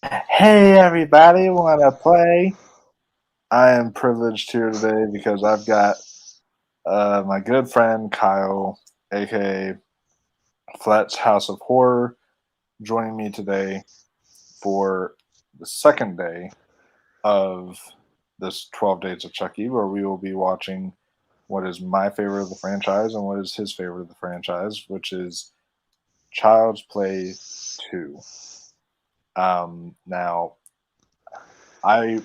Hey everybody, wanna play? I am privileged here today because I've got my good friend Kyle, aka Flett's House of Horror, joining me today for the second day of this 12 Days of Chucky, where we will be watching what is my favorite of the franchise and what is his favorite of the franchise, which is Child's Play 2. Now, I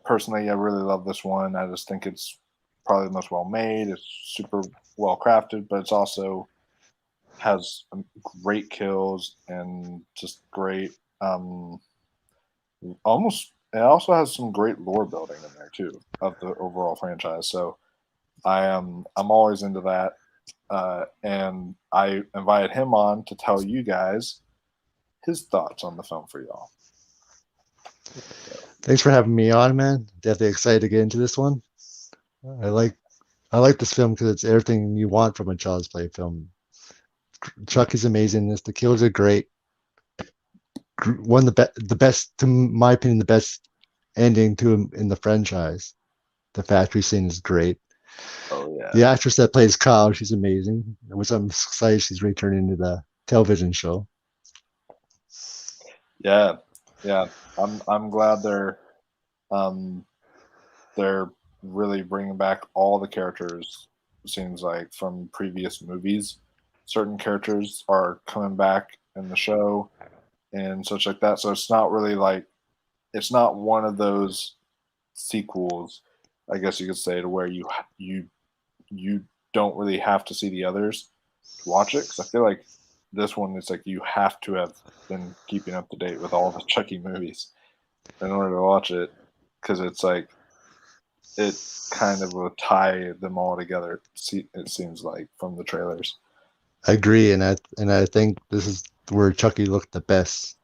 personally I really love this one. I just think it's probably the most well made. It's super well crafted, but it's also has great kills and just great almost it also has some great lore building in there too of the overall franchise. So I'm always into that. And I invited him on to tell you guys his thoughts on the film for y'all. Thanks for having me on, man. Definitely excited to get into this one. I like I like this film because it's everything you want from a Child's Play film. Chuck is amazing in this. The kills are great. One of the best, to my opinion, the best ending to him in the franchise. The factory scene is great. Oh yeah. The actress that plays Kyle, she's amazing. I'm excited she's returning to the television show. Yeah. Yeah. I'm glad um they're really bringing back all the characters. It seems like from previous movies, certain characters are coming back in the show and such like that. So it's not really like it's not one of those sequels, I guess you could say, to where you don't really have to see the others to watch it. Because I feel like this one is like you have to have been keeping up to date with all the Chucky movies in order to watch it. Because it's like it kind of will tie them all together. It seems like from the trailers. I agree, and I think this is where Chucky looked the best.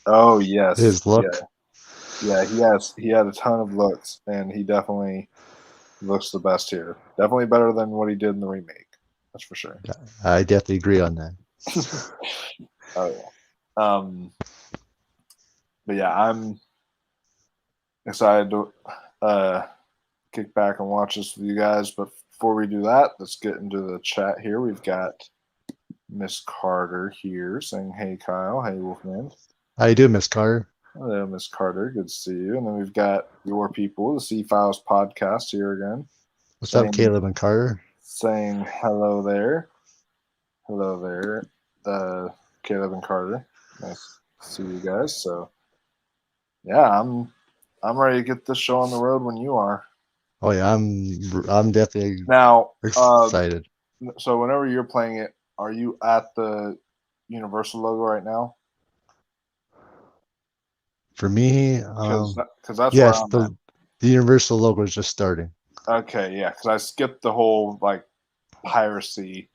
Oh yes, His yeah, look. yeah. He had a ton of looks, and he definitely looks the best here. Definitely better than what he did in the remake. That's for sure. I definitely agree on that. Oh yeah. But yeah, I'm excited to uh, kick back and watch this with you guys. But before we do that, let's get into the chat here. We've got Miss Carter here saying, "Hey Kyle, hey Wolfman." How you doing, Miss Carter? Hello, Miss Carter. Good to see you. And then we've got your people, the C Files podcast here again, What's up, saying Caleb and Carter? saying hello there. Hello there, Caleb and Carter. Nice to see you guys. So yeah, I'm ready to get this show on the road when you are. Oh yeah, I'm definitely Now, excited. so whenever you're playing it, are you at the Universal logo right now? For me, Because that's where yes, I'm at. the Universal logo is just starting. Okay, yeah, because I skipped the whole like piracy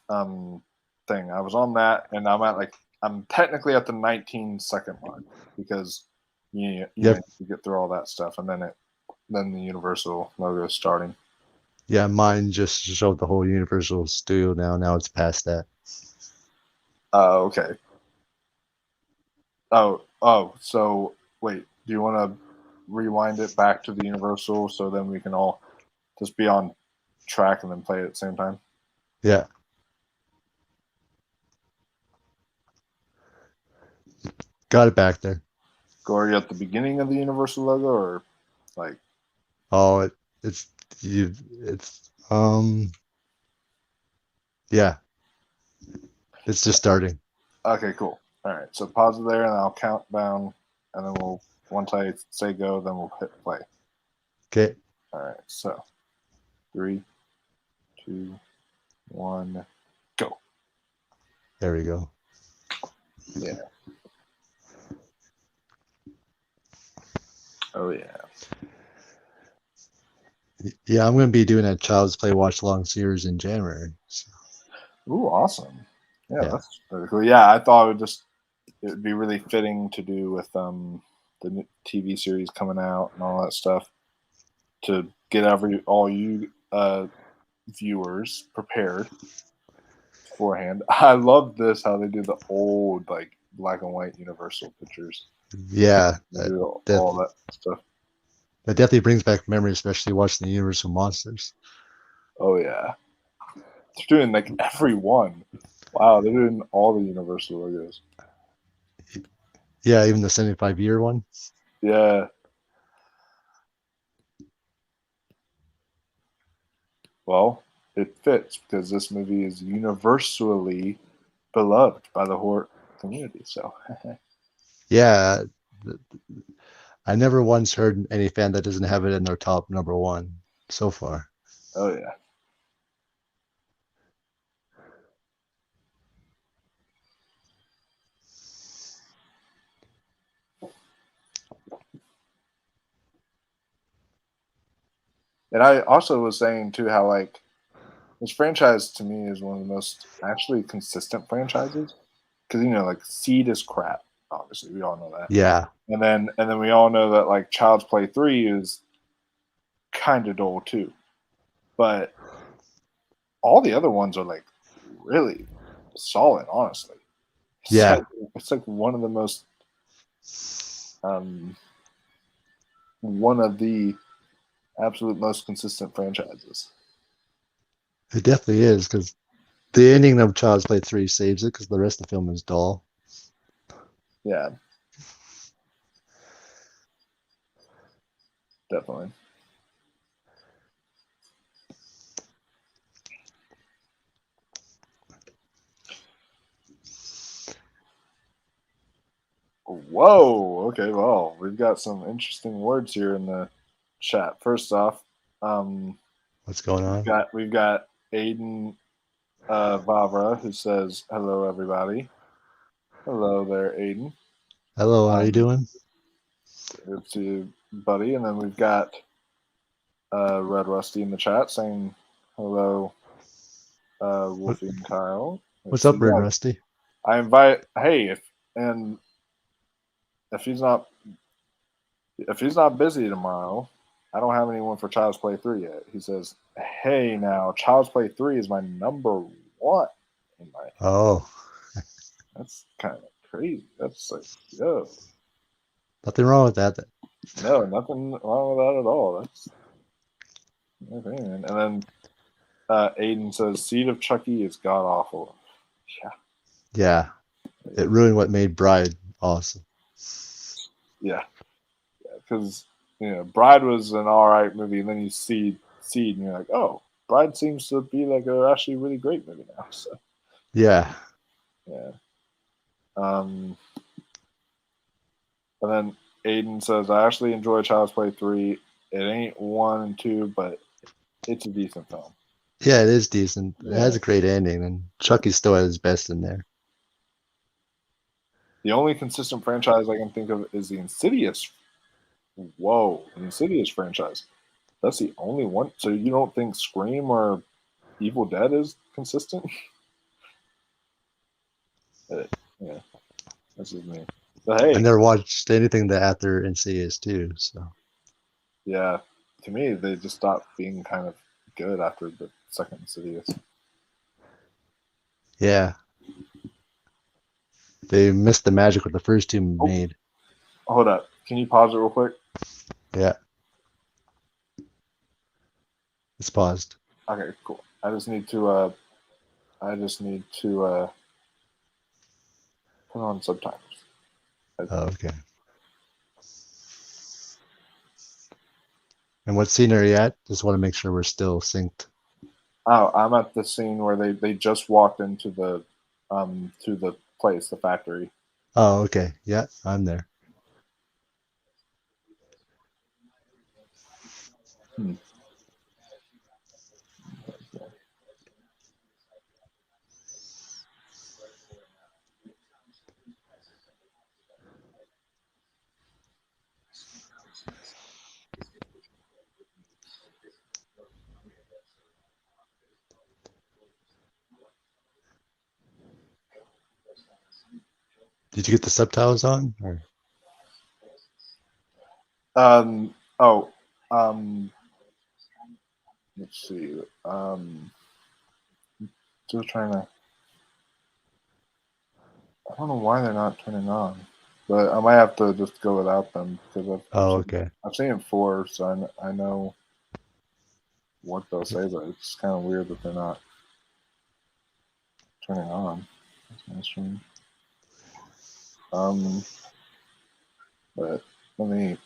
um thing. I was on that, and I'm technically at the 19-second mark because Yep. you get through all that stuff, and then the Universal logo is starting. Yeah, mine just showed the whole Universal Studio now. Now it's past that. Okay. Oh. So wait, do you want to rewind it back to the Universal so then we can all just be on track and then play it at the same time? Yeah, got it back there. Go are you at the beginning of the Universal logo or like Oh, it's it's yeah, it's just starting. okay, cool. All right, so pause it there and I'll count down and then we'll once I say go, then we'll hit play. Okay, All right, so three, two, one, go. there we go. Yeah. Oh yeah. Yeah, I'm gonna be doing a Child's Play watch along series in January. So, Ooh, awesome. Yeah, yeah, that's really cool. Yeah, I thought it would be really fitting to do with the TV series coming out and all that stuff to get all you viewers prepared beforehand. I love this how they do the old like black and white Universal pictures. Yeah, They do all that stuff. that definitely brings back memories, especially watching the Universal monsters. Oh yeah, they're doing like every one. Wow, they're doing all the Universal logos. Yeah, even the 75-year one. Yeah. Well, it fits because this movie is universally beloved by the horror community. So, Yeah, I never once heard any fan that doesn't have it in their top number one so far. oh yeah. And I also was saying too how like this franchise to me is one of the most actually consistent franchises because like Seed is crap. Obviously, we all know that. Yeah, And then we all know that like Child's Play 3 is kind of dull too. But all the other ones are like really solid, honestly. It's yeah, like it's like um one of the absolute most consistent franchises. it definitely is because the ending of Child's Play 3 saves it because the rest of the film is dull. Yeah, definitely. Whoa. Okay. Well, we've got some interesting words here in the chat. First off, um, What's going on? we've got Aiden Vavra who says hello, everybody. Hello there, Aiden. Hello, how are you Um, doing? good to see you, buddy. And then we've got Red Rusty in the chat saying hello, Wolfie and Kyle. What's So up, Red yeah, Rusty? I invite. Hey, if he's not busy tomorrow, I don't have anyone for Child's Play 3 yet. He says, "Hey, now Child's Play 3 is my number one in my head." Oh, That's kind of crazy. That's like, yo, nothing wrong with that. no, nothing wrong with that at all. That's okay, man. And then Aiden says, "Seed of Chucky is god awful." Yeah, Yeah, it ruined what made Bride awesome. yeah, because Bride was an all right movie, and then you see Seed, and you're like, oh, Bride seems to be like a actually really great movie now. So Yeah, yeah. And then Aiden says, I actually enjoy Child's Play 3. It ain't 1 and 2, but it's a decent film. yeah, it is decent. It has Yeah. a great ending, and Chucky's still at his best in there. The only consistent franchise I can think of is the Insidious. Whoa, the Insidious franchise. That's the only one. So you don't think Scream or Evil Dead is consistent? Yeah, that's just me. But I hey, never watched anything that after Insidious too, so yeah, to me, they just stopped being kind of good after the second Insidious. yeah, they missed the magic with the first two Oh, made. hold up. Can you pause it real quick? Yeah, it's paused. Okay, cool. I just need to put on subtitles. Oh, okay. And what scene are you at? Just want to make sure we're still synced. Oh, I'm at the scene where they just walked into the to the place, the factory. Oh, okay. Yeah, I'm there. Hmm. Did you get the subtitles on? Or Oh. Um. Let's see. Still trying to. I don't know why they're not turning on, but I might have to just go without them because Oh, okay. I've seen 4, so I know what they'll say, but it's kind of weird that they're not turning on. That's my stream. But let me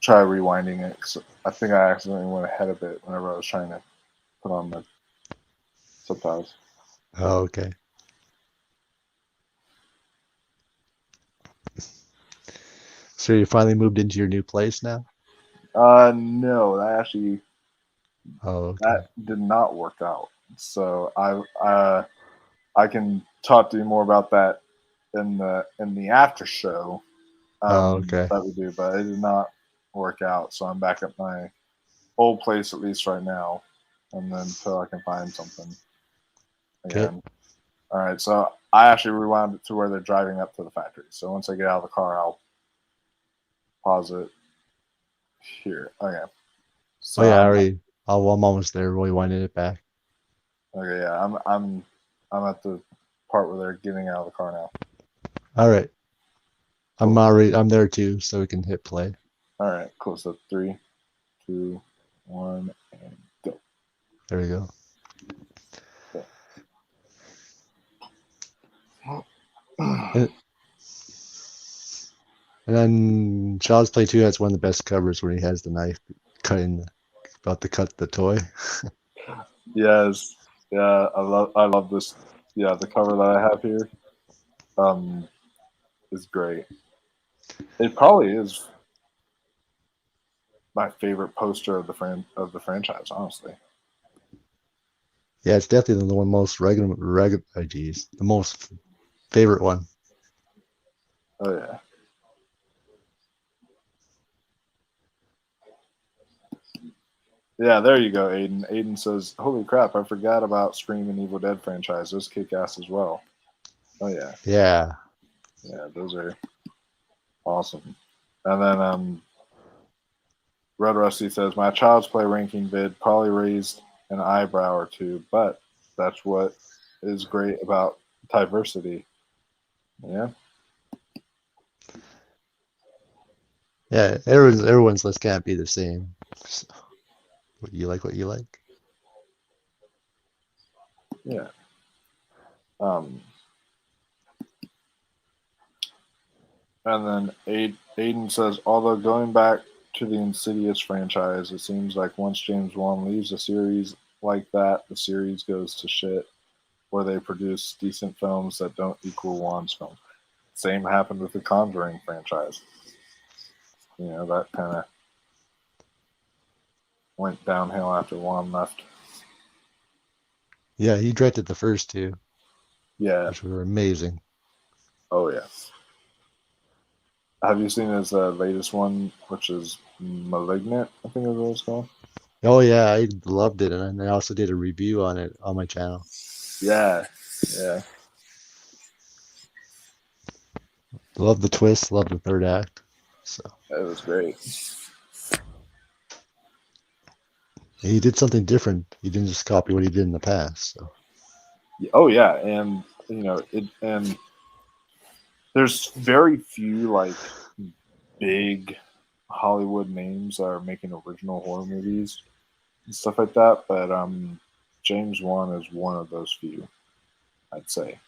try rewinding it because I think I accidentally went ahead of it whenever I was trying to put on the subtitles. Oh, okay. So you finally moved into your new place now? No, Oh, okay. that did not work out. So I can talk to you more about that in the after show Oh, okay. that we do, but it did not work out. So I'm back at my old place at least right now, and then until I can find something Okay. again. All right, so I actually rewound it to where they're driving up to the factory. So once I get out of the car, I'll pause it here. Okay. Oh So yeah, I already. Oh, well, I'm almost there. Really winding it back. okay, yeah, I'm at the part where they're getting out of the car now. All right. I'm Cool. already. I'm there too, so we can hit play. All right, cool. So 3, 2, 1, and go. There we go. And, and then Child's Play 2 has one of the best covers where he has the knife cutting, about to cut the toy. Yes, yeah, I love this. Yeah, the cover that I have here um is great. It probably is my favorite poster of the franchise, honestly. Yeah, it's definitely the one most geez, the most favorite one. Oh yeah. Yeah, there you go, Aiden. Aiden says, "Holy crap! I forgot about Scream and Evil Dead franchise. Those kick ass as well." Oh yeah, Yeah. yeah, those are awesome. And then Red Rusty says, "My Child's Play ranking vid probably raised an eyebrow or two, but that's what is great about diversity." Yeah, Yeah. Everyone's list can't be the same. So, what you like. yeah. Um, and then Aiden says, although going back to the Insidious franchise, it seems like once James Wan leaves a series like that, the series goes to shit, where they produce decent films that don't equal Wan's film. Same happened with the Conjuring franchise. You know, that kind of went downhill after Wan left. Yeah, he directed the first two, Yeah. which were amazing. Oh, yeah. Have you seen his latest one, which is Malignant? I think is what it's called. Oh yeah, I loved it, and I also did a review on it on my channel. Yeah. Yeah. Love the twist, love the third act. So It was great. he did something different. He didn't just copy what he did in the past. So Oh, yeah. And, and there's very few, like, big Hollywood names that are making original horror movies and stuff like that. But James Wan is one of those few, I'd say.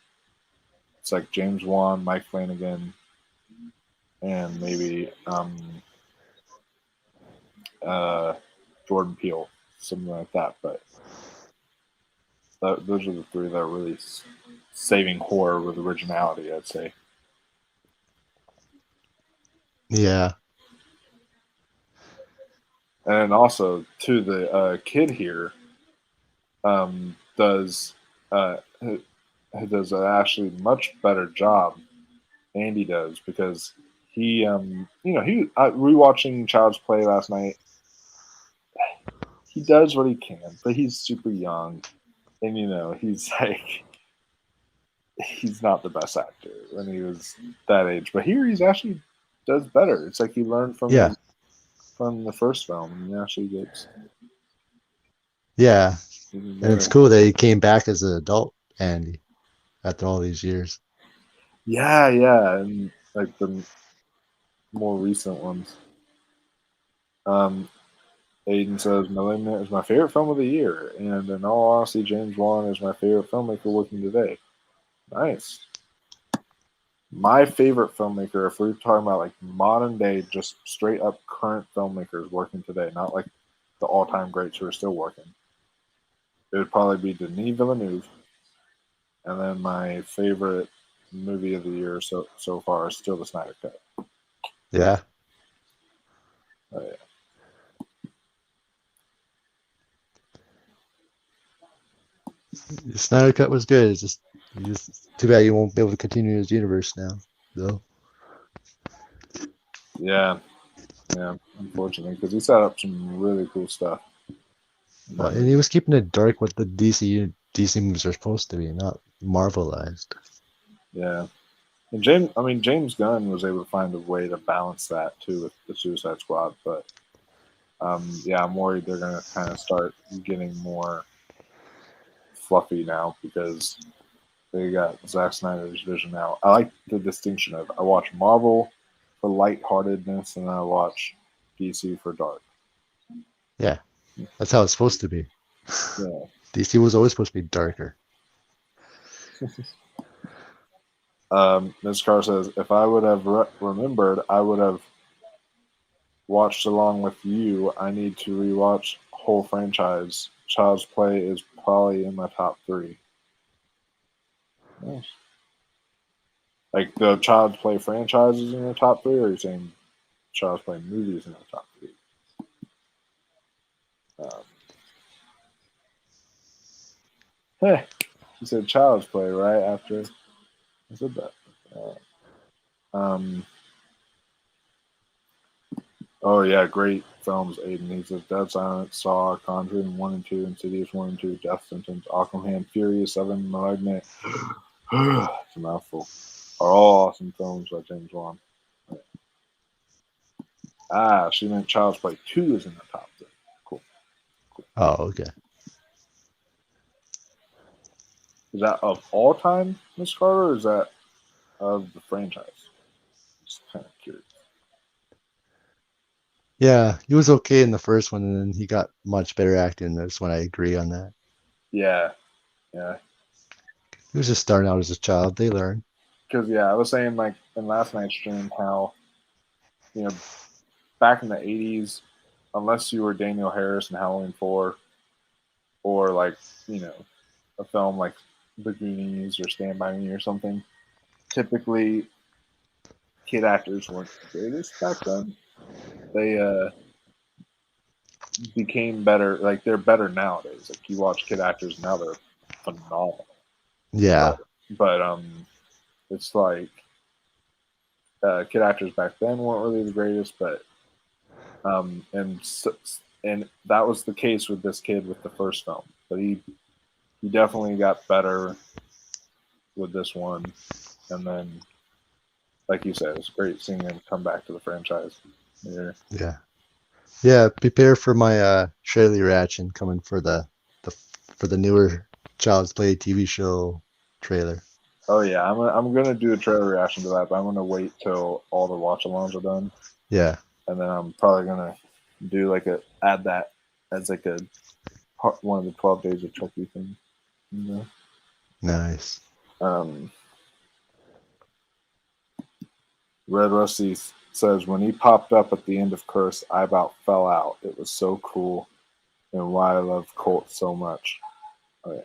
It's like James Wan, Mike Flanagan, and maybe uh, Jordan Peele, something like that. But those are the three that are really saving horror with originality, I'd say. yeah, And also, to the kid here does who does an actually much better job. Andy does because he he rewatching Child's Play last night. He does what he can, but he's super young, and he's like he's not the best actor when he was that age. But here he's actually does better. It's like he learned yeah, from the first film, and he actually gets yeah. even And it's better. cool that he came back as an adult, Andy. after all these years. Yeah, and like the more recent ones. Um, Aiden says *Malignant* is my favorite film of the year, and in all honesty, James Wan is my favorite filmmaker working today. Nice. My favorite filmmaker, if we're talking about like modern day, just straight up current filmmakers working today, not like the all time greats who are still working, it would probably be Denis Villeneuve. And then my favorite movie of the year so far is still the Snyder Cut. Yeah. Oh, yeah. The Snyder Cut was good. It's just too bad you won't be able to continue his universe now, though. Yeah, yeah, unfortunately, because he set up some really cool stuff. Well, and he was keeping it dark what the DC movies are supposed to be, not Marvelized. Yeah, and James Gunn was able to find a way to balance that too with the Suicide Squad, but yeah, I'm worried they're gonna kind of start getting more fluffy now because they got Zack Snyder's vision now. I like the distinction of I watch Marvel for lightheartedness and I watch DC for dark. Yeah, that's how it's supposed to be. Yeah. DC was always supposed to be darker. Ms. Carr says, if I would have remembered, I would have watched along with you. I need to rewatch whole franchise. Child's Play is probably in my top 3. Nice. Like the Child's Play franchise is in your top 3, or are you saying Child's Play movies in the top 3? Hey, you said Child's Play right after I said that. Um, oh yeah, great films. Aiden, he says Dead Silence, Saw, Conjuring 1 and 2, Insidious 1 and 2, Death Sentence, Aquaman, Furious 7, Malignant. It's a mouthful. Are all awesome films by James Wan. Ah, she meant Child's Play 2 is in the top 3. Cool. Oh, okay. Is that of all time, Miss Carter, or is that of the franchise? Just kind of curious. Yeah, he was okay in the first one, and then he got much better acting in this one. I agree on that. Yeah. He was just starting out as a child. They learn. Because, yeah, I was saying, like, in last night's stream, how, you know, back in the 80s, unless you were Daniel Harris in Halloween 4, or, like, you know, a film like The Goonies or Stand By Me or something, typically kid actors weren't the greatest back then. They became better. Like, they're better nowadays. Like, you watch kid actors now, they're phenomenal. Yeah. But it's like kid actors back then weren't really the greatest, but and that was the case with this kid with the first film. But he definitely got better with this one, and then like you said, it's great seeing him come back to the franchise here. Yeah. Prepare for my trailer reaction coming for the newer Child's Play TV show trailer. Oh yeah, I'm gonna do a trailer reaction to that, but I'm gonna wait till all the watch alongs are done, Yeah. and then I'm probably gonna do add that as like a one of the 12 Days of Chucky things. You know? Nice. Red Rusty says, when he popped up at the end of Curse, I about fell out. It was so cool, and why I love Colt so much. Oh, yeah.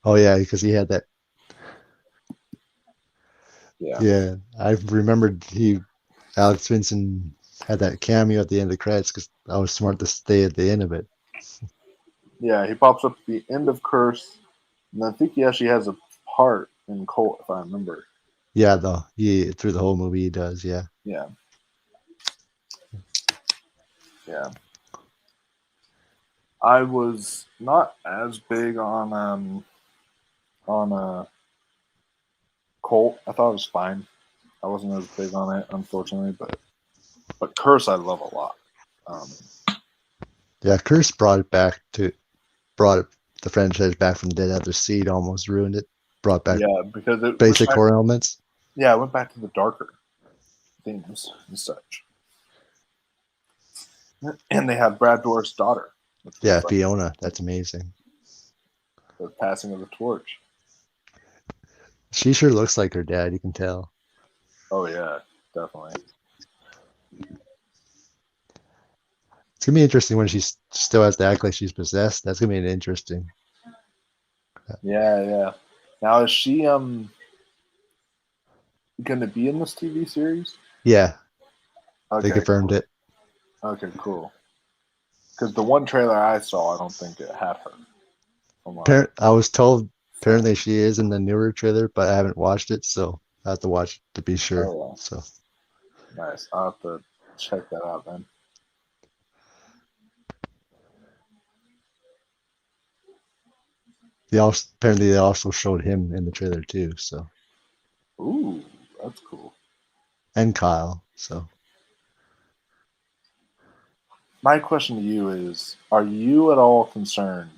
Oh, yeah, because he had that. Yeah. Yeah, I remembered Alex Vincent had that cameo at the end of the credits because I was smart to stay at the end of it. Yeah, he pops up at the end of Curse, and I think he actually has a part in Colt, if I remember. Yeah, though through the whole movie he does. Yeah. Yeah. I was not as big on Colt. I thought it was fine. I wasn't as big on it, unfortunately, but Curse I love a lot. Yeah, Curse brought it the franchise back from the dead after Seed almost ruined it. Brought back Yeah, because it went basic back, horror elements. yeah, it went back to the darker themes and such. And they have Brad Dourif's daughter, which Yeah, was like Fiona. That's amazing. the passing of the torch. She sure looks like her dad. You can tell. Oh yeah, definitely. It's gonna be interesting when she still has to act like she's possessed. That's gonna be interesting. Yeah, yeah. Now is she gonna be in this TV series? Yeah, they Okay, confirmed cool. it. Okay, cool. Because the one trailer I saw, I don't think it had her. From what I I was told saw. apparently she is in the newer trailer, but I haven't watched it, so I have to watch to be sure. Oh, So yeah. Nice. I'll have to check that out then. they also showed him in the trailer too. So Ooh, that's cool. and Kyle. So My question to you is: are you at all concerned?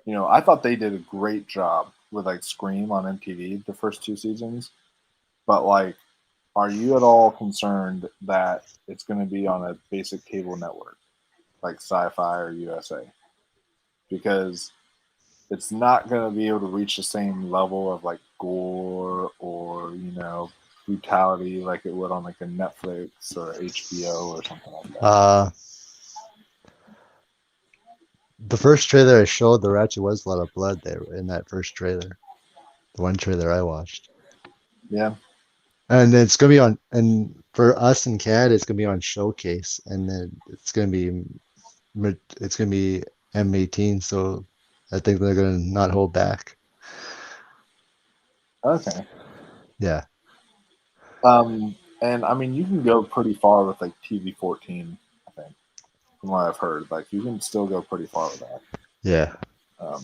I thought they did a great job with like Scream on MTV the first two seasons, but like, are you at all concerned that it's going to be on a basic cable network like Sci-Fi or USA? Because it's not going to be able to reach the same level of like gore or brutality like it would on like a Netflix or HBO or something like that. the first trailer I showed, there actually was a lot of blood there in that first trailer. The one trailer I watched. Yeah. And it's gonna be on, and for us in Canada, it's gonna be on Showcase, and then it's gonna be M18. So I think they're gonna not hold back. Okay. Yeah, And I mean, you can go pretty far with like TV-14. I think, from what I've heard, like you can still go pretty far with that. yeah, Um,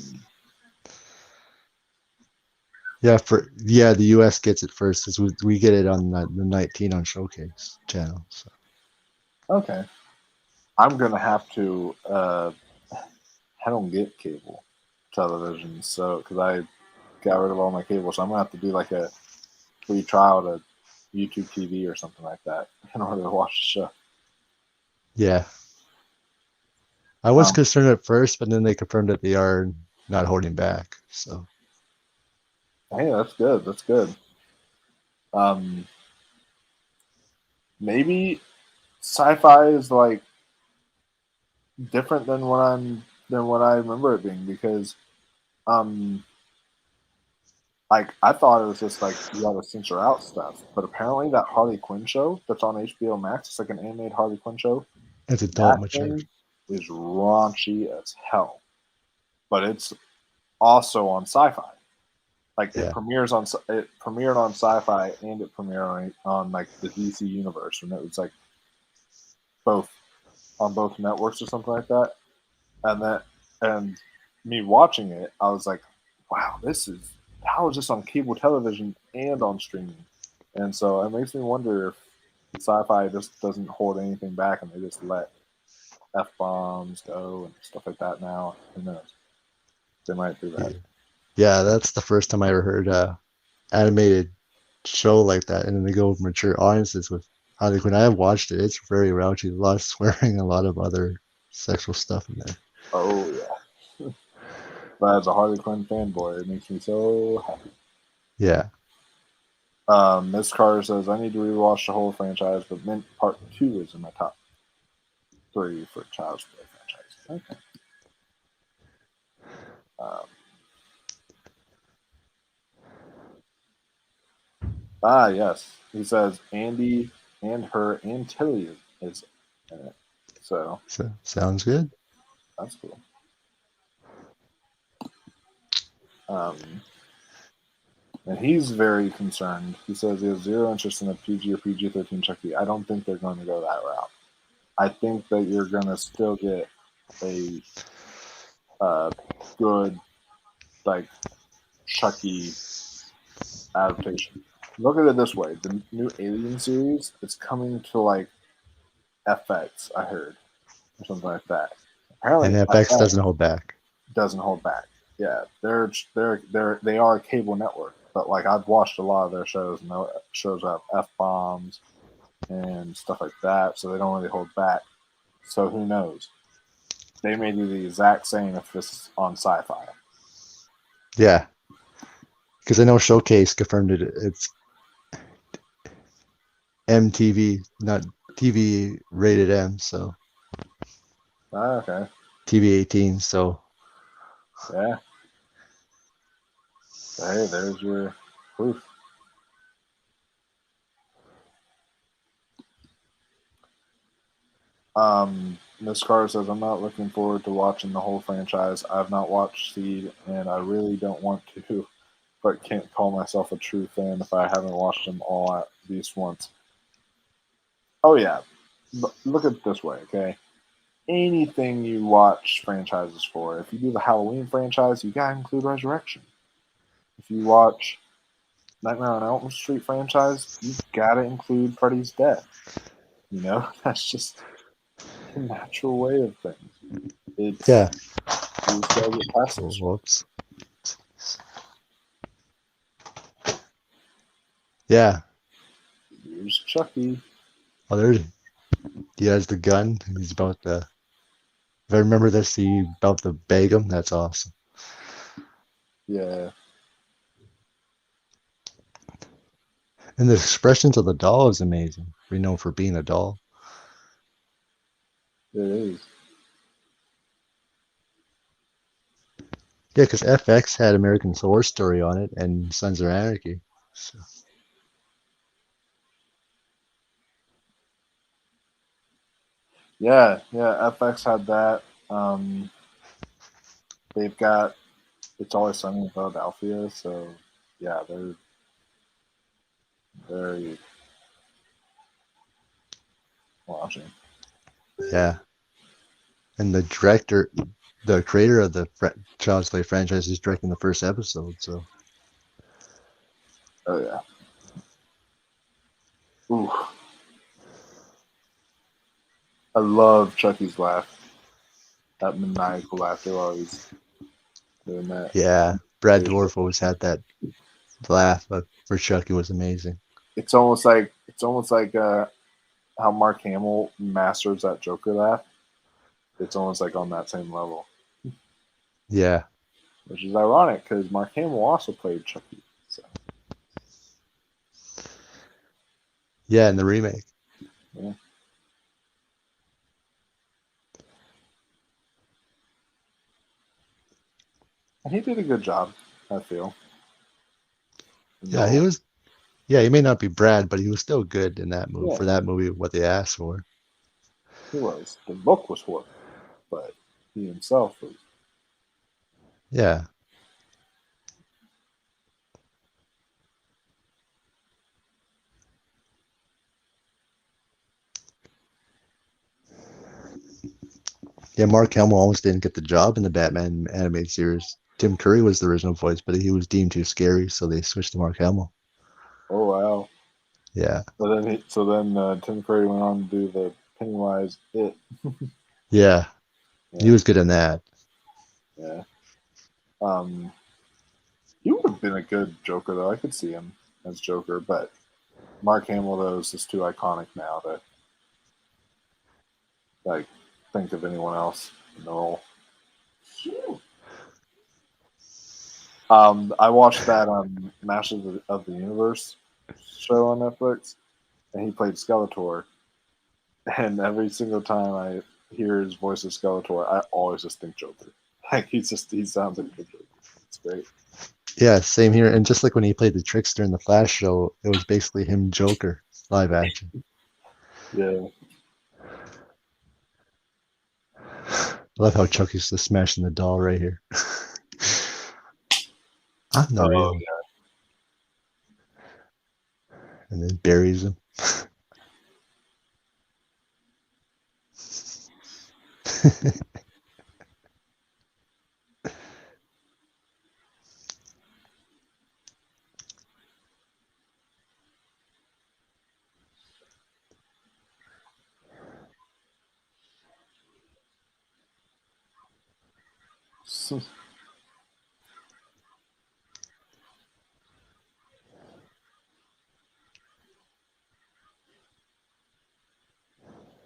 yeah. The US gets it first because we get it on the 19 on Showcase channel. So okay. I'm gonna have to. I don't get cable television, so because I got rid of all my cable, so I'm gonna have to do like a free trial to YouTube TV or something like that in order to watch the show. yeah, I was Um, concerned at first, but then they confirmed that they are not holding back. So hey, that's good. That's good. Um, maybe sci-fi is like different than what I remember it being because um like I thought it was just like you had to censor out stuff, but apparently that Harley Quinn show that's on HBO Max, it's like an animated Harley Quinn show. it's adult That mature. thing is raunchy as hell, but it's also on Sci-Fi. Like Yeah, it premiered on Sci-Fi and it premiered on like the DC universe, and it was like both on both networks or something like that. And me watching it, I was like, wow, how is this on cable television and on streaming? And so it makes me wonder if Sci-Fi just doesn't hold anything back and they just let f bombs go and stuff like that. Now, who knows? They might do that. yeah, yeah. That's the first time I ever heard animated show like that, and then they go mature audiences with Harley Quinn. I have watched it. It's very raunchy. A lot of swearing, a lot of other sexual stuff in there. Oh yeah. But as a Harley Quinn fanboy, it makes me so happy. Yeah. Miss Carter says I need to rewatch the whole franchise, but Mint Part Two is in my top three for Child's Play franchise. Okay. Um, yes. He says Andy and her and Tilly is in it. So So sounds good. that's cool. Um, and he's very concerned. He says he has zero interest in a PG or PG-13 Chucky. I don't think they're going to go that route. I think that you're going to still get a good, like, Chucky adaptation. Look at it this way: the new Alien series is coming to like FX. I heard or something like that. And Apparently, FX doesn't hold back. doesn't hold back. Yeah, they are a cable network, but like I've watched a lot of their shows, and the shows have f bombs and stuff like that, so they don't really hold back. So who knows? They may do the exact same if this is on Sci-Fi. Yeah, because I know Showcase confirmed it. It's MTV, not TV rated M, so Okay, TV 18. So yeah. Hey, there's your proof. Miss Carter says, I'm not looking forward to watching the whole franchise. I've not watched Seed, and I really don't want to, but can't call myself a true fan if I haven't watched them all at least once. Oh, yeah. Look at it this way, okay? Anything you watch franchises for, if you do the Halloween franchise, you gotta include Resurrection. If you watch Nightmare on Elm Street franchise, you gotta include Freddy's death. That's just the natural way of things. It's yeah. you just gotta get past Oh, this. whoops. Yeah. Here's Chucky. Oh, there he has the gun. He's about to. If I remember this, he about to bag him. That's awesome. Yeah, And the expressions of the doll is amazing. We know for being a doll. it is. Yeah, because FX had American Horror Story on it and Sons of Anarchy. So, Yeah. FX had that. They've got It's Always Sunny in Philadelphia, so yeah, they're very watching. yeah. And the creator of the Child's Play franchise is directing the first episode. So, Oh yeah. Ooh, I love Chucky's laugh. That maniacal laughter while he's doing that. yeah. Brad Dourif always had that laugh for Chucky was amazing. It's almost like how Mark Hamill masters that Joker laugh. It's almost like on that same level, Yeah. which is ironic because Mark Hamill also played Chucky. So Yeah, in the remake. yeah, and he did a good job. I feel in the Yeah, he role. was. Yeah, he may not be Brad, but he was still good in that movie for Yeah, that movie. What they asked for. he was. The book was horrible, but he himself was. Yeah. Yeah, Mark Hamill almost didn't get the job in the Batman animated series. Tim Curry was the original voice, but he was deemed too scary, so they switched to Mark Hamill. Oh wow. Yeah. So then Tim Curry went on to do the Pennywise It. Yeah. He Yeah, was good in that. yeah. Um, he would have been a good Joker though. I could see him as Joker, but Mark Hamill though is just too iconic now to like think of anyone else in the role. I watched that Masters of the Universe show on Netflix, and he played Skeletor. And every single time I hear his voice of Skeletor, I always just think Joker. Like he sounds like the Joker. It's great. Yeah, same here. And just like when he played the Trickster in the Flash show, it was basically him Joker live action. Yeah. I love how Chucky's just smashing the doll right here. I'm the Oh real one. yeah. And then buries him.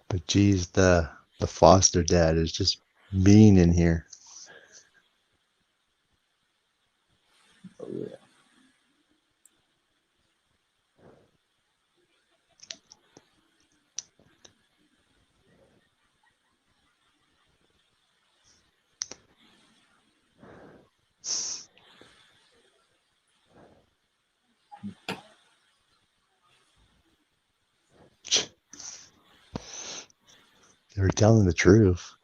But geez, the foster dad is just mean in here. Oh, yeah. They were telling the truth.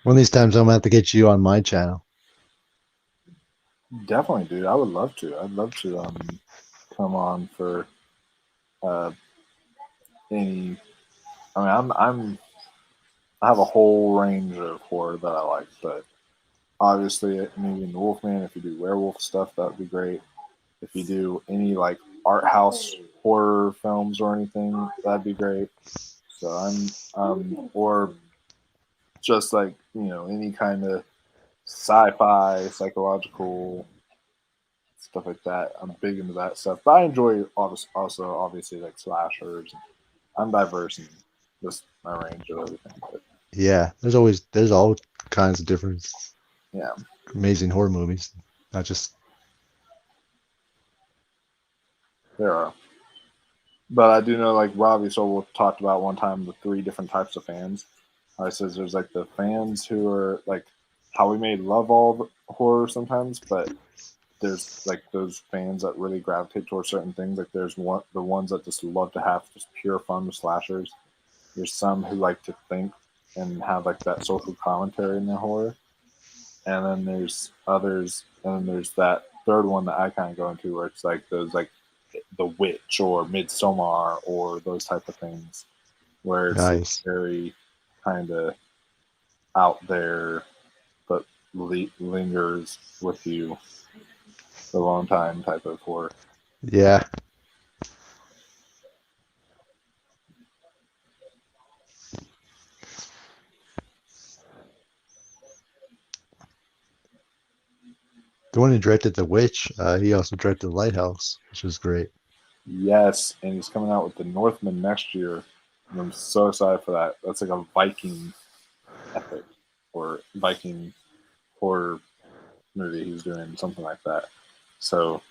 One of these times I'm gonna have to get you on my channel. Definitely, dude. I would love to. I'd love to come on for any. I mean, I have a whole range of horror that I like, but obviously, maybe in the Wolfman, if you do werewolf stuff, that would be great. If you do any like art house horror films or anything, that'd be great. So or just like any kind of sci-fi, psychological stuff like that. I'm big into that stuff, but I enjoy also obviously like slashers. I'm diverse in just my range of everything. But Yeah, there's all kinds of different yeah, amazing horror movies. Not just there are. But I do know, like Robbie Sobel talked about one time, the three different types of fans. I says there's like the fans who are like how we may love all horror sometimes, but there's like those fans that really gravitate towards certain things. Like there's the ones that just love to have just pure fun with slashers. There's some who like to think and have like that social commentary in their horror, and then there's others, and then there's that third one that I kind of go into where it's like those like the Witch or Midsommar or those type of things, where it's nice. very kind of out there, but lingers with you for a long time type of horror. Yeah. The one who directed The Witch, he also directed The Lighthouse, which was great. Yes, and he's coming out with the Northman next year, and I'm so excited for that. That's like a Viking epic or Viking horror movie he's doing, something like that. So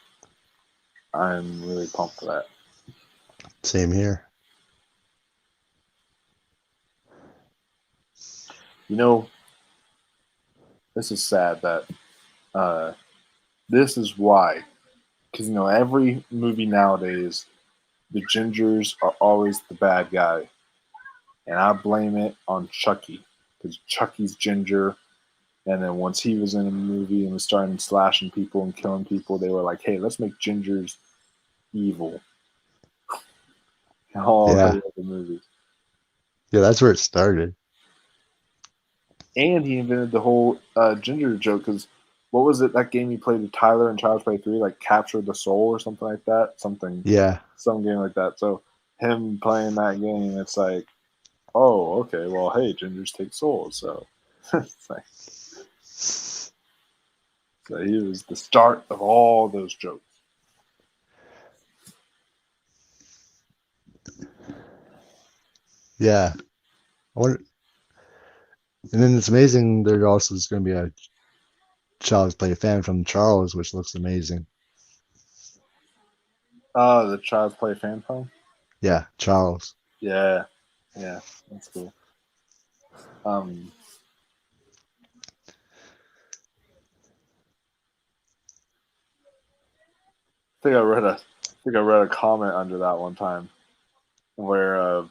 I'm really pumped for that. Same here. You know, this is sad that uh, this is why, because every movie nowadays, the gingers are always the bad guy, and I blame it on Chucky because Chucky's ginger. And then once he was in a movie and was starting slashing people and killing people, they were like, "Hey, let's make gingers evil." All the Yeah. other movies. Yeah, that's where it started. And he invented the whole ginger joke because what was it that game he played with Tyler in Child's Play 3, like Capture the Soul or something like that? Yeah. Some game like that. So him playing that game, it's like, oh, okay, well, hey, gingers take souls. So it's like, so he was the start of all those jokes. Yeah. I wonder, and then it's amazing there also is going to be a Child's Play fan from Charles, which looks amazing. The Child's Play fan phone? Yeah, Charles. Yeah. Yeah, that's cool. I think I read a comment under that one time where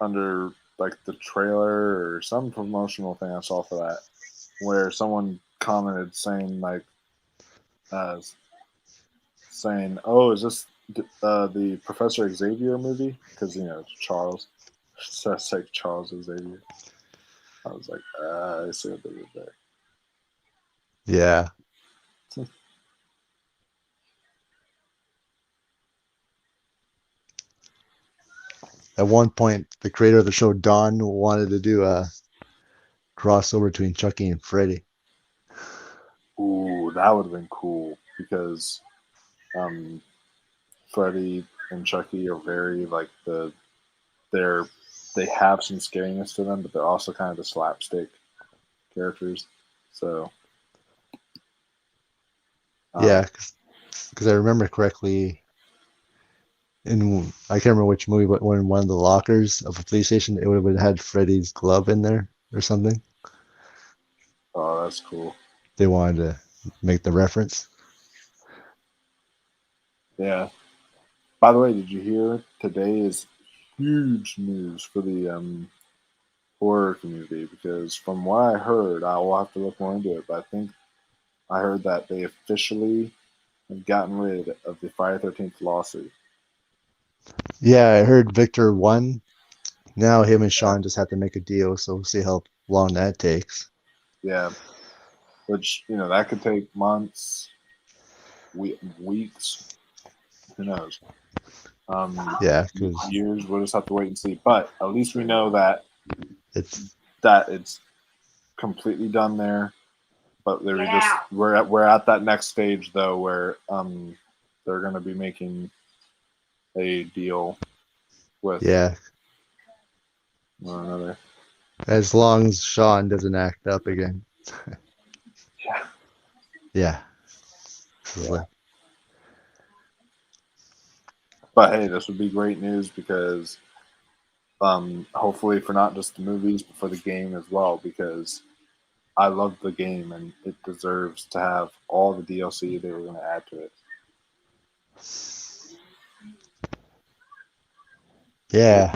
under like the trailer or some promotional thing I saw for that, where someone commented saying like, uh, saying, "Oh, is this the Professor Xavier movie?" Because it's Charles, so it's like Charles Xavier. I was like, I see what they did there. Yeah. at one point, the creator of the show, Don, wanted to do a crossover between Chucky and Freddy. Ooh, that would have been cool because um, Freddy and Chucky are very like they're they have some scariness to them, but they're also kind of the slapstick characters. So Yeah, um, because I remember correctly, I can't remember which movie, but when one of the lockers of a police station, it would have had Freddy's glove in there or something. oh, that's cool. They wanted to make the reference. Yeah. By the way, did you hear today is huge news for the horror community? Because from what I heard, I will have to look more into it. But I think I heard that they officially have gotten rid of the Friday 13th lawsuit. Yeah, I heard Victor won. Now him and Sean just have to make a deal, so we'll see how long that takes. Yeah, which that could take months, weeks. Who knows? Yeah, because Years. We'll just have to wait and see. But at least we know that it's it's completely done there. But we're at that next stage though where they're going to be making a deal with yeah. one another. As long as Sean doesn't act up again. Yeah, Yeah. yeah. But hey, this would be great news because hopefully for not just the movies but for the game as well, because I love the game and it deserves to have all the DLC they were going to add to it. Yeah.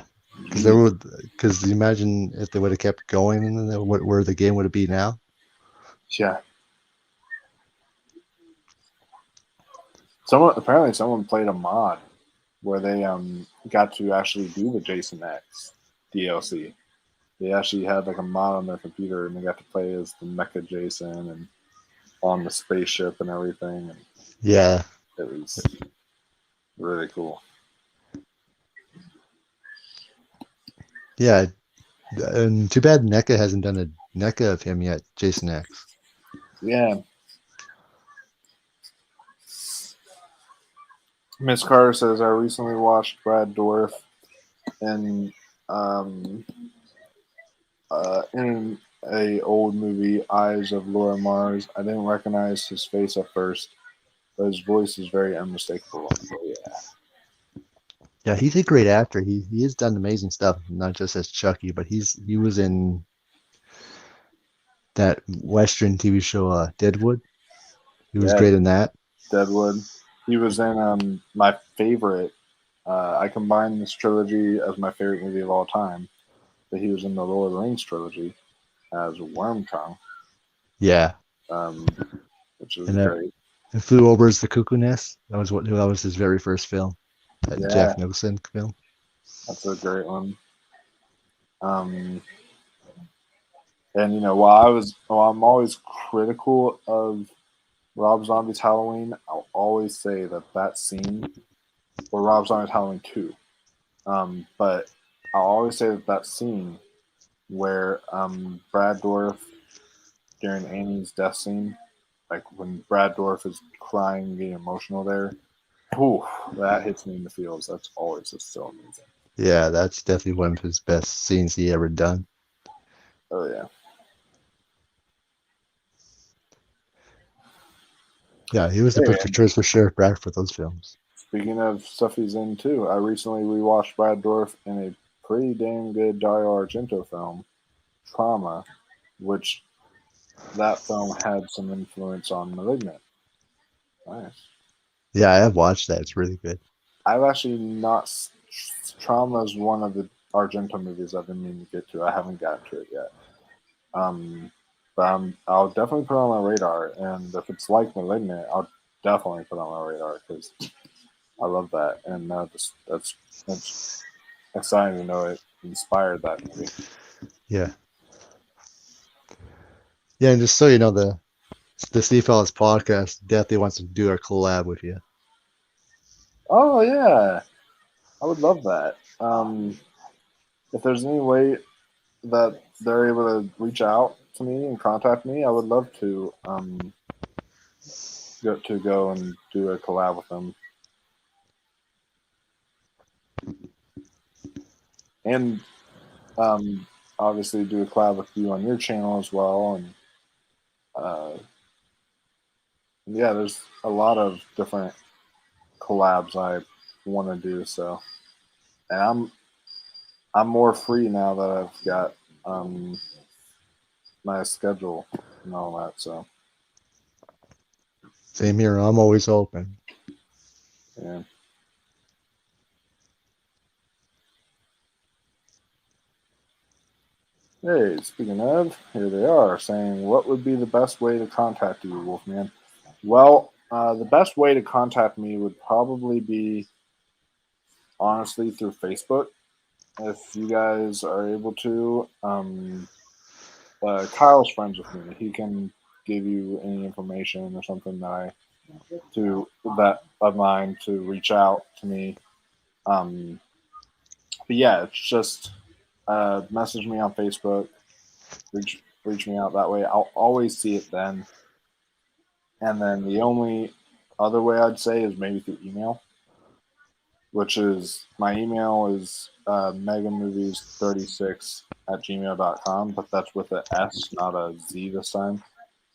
Because imagine if they would have kept going and then where the game would be now. Yeah. Someone played a mod where they got to actually do the Jason X DLC. They actually had like a mod on their computer and they got to play as the Mecha Jason and on the spaceship and everything, and Yeah. it was really cool. Yeah. And too bad NECA hasn't done a NECA of him yet, Jason X. Yeah. Miss Carter says I recently watched Brad Dourif in um, in a old movie, Eyes of Laura Mars. I didn't recognize his face at first, but his voice is very unmistakable. So, yeah. Yeah, he's a great actor. He has done amazing stuff, not just as Chucky, but he was in that Western TV show Deadwood. He was Yeah, great in that. Deadwood. He was in my favorite. I combine this trilogy as my favorite movie of all time. But he was in the Lord of the Rings trilogy as Wormtongue, Yeah. um, which is And great. it Flew Over the Cuckoo Nest. That was his very first film. That Yeah, Jack Nicholson film. that's a great one. Um, and while I'm always critical of Rob Zombie's Halloween, I'll always say that scene, or Rob Zombie's Halloween 2, but I'll always say that scene where Brad Dourif during Annie's death scene, like when Brad Dourif is crying, getting emotional there, ooh, that hits me in the feels. That's always just so amazing. Yeah, that's definitely one of his best scenes he ever done. Oh yeah. Yeah, he was the Hey perfect man, choice for Sheriff Bradford for those films. speaking of stuff he's in too, I recently rewatched Brad Dourif in a pretty damn good Dario Argento film, Trauma, which that film had some influence on Malignant. Nice. Yeah, I have watched that. It's really good. I've actually not. Trauma is one of the Argento movies I've been meaning to get to. I haven't gotten to it yet. But I'll definitely put it on my radar. And if it's like Malignant, I'll definitely put it on my radar because I love that. And that's exciting to know it inspired that movie. Yeah. Yeah, and just so you know, the Steve Fellas podcast definitely wants to do a collab with you. Oh yeah, I would love that. if there's any way that they're able to reach out to me and contact me, I would love to go and do a collab with them. And obviously do a collab with you on your channel as well. And yeah, there's a lot of different collabs I want to do. So, and I'm more free now that I've got my schedule and all that. So, Same here. I'm always open. yeah. Hey, speaking of, here they are saying, what would be the best way to contact you, Wolfman? Well, the best way to contact me would probably be honestly through Facebook. If you guys are able to, Kyle's friends with me. He can give you any information or something that of mine to reach out to me. Um, but yeah, it's just message me on Facebook, reach me out that way. I'll always see it then. And then the only other way I'd say is maybe through email, which is my email is megamovies36@gmail.com, but that's with an S, not a Z this time.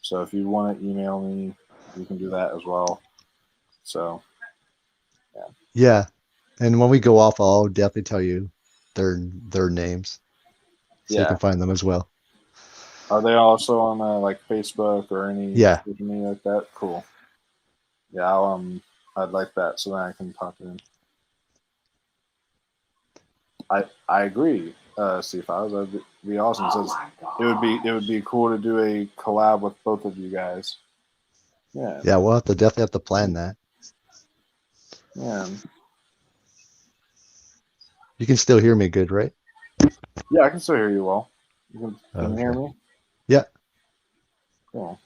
So if you want to email me, you can do that as well. So yeah. Yeah. And when we go off, I'll definitely tell you their names so you Yeah. can find them as well. Are they also on like Facebook or any Yeah. social media like that? Cool. Yeah, I'd like that so then I can talk to them. I agree, C5. That'd be awesome. Says it would be cool to do a collab with both of you guys. Yeah, Yeah, we'll definitely have to plan that. yeah, You can still hear me good, right? yeah. I can still hear you well. Can you hear Okay. me? Yeah. Cool.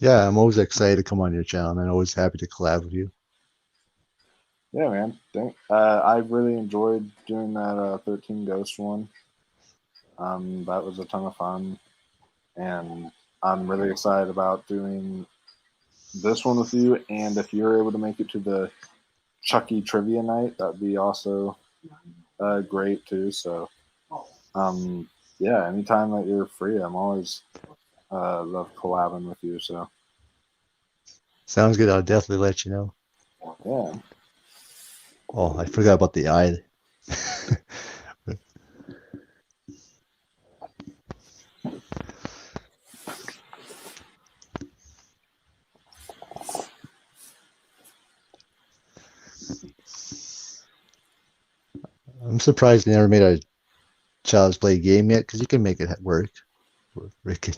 Yeah, I'm always excited to come on your channel, and I'm always happy to collab with you. Yeah, man. I really enjoyed doing that 13 Ghost one. That was a ton of fun, and I'm really excited about doing this one with you. And if you're able to make it to the Chucky trivia night, that'd be also great too. So, yeah, anytime that you're free, I'm always love collabing with you. So, Sounds good. I'll definitely let you know. yeah, Oh, I forgot about the eye. I'm surprised they never made a Child's Play game yet, because you can make it work. Rick,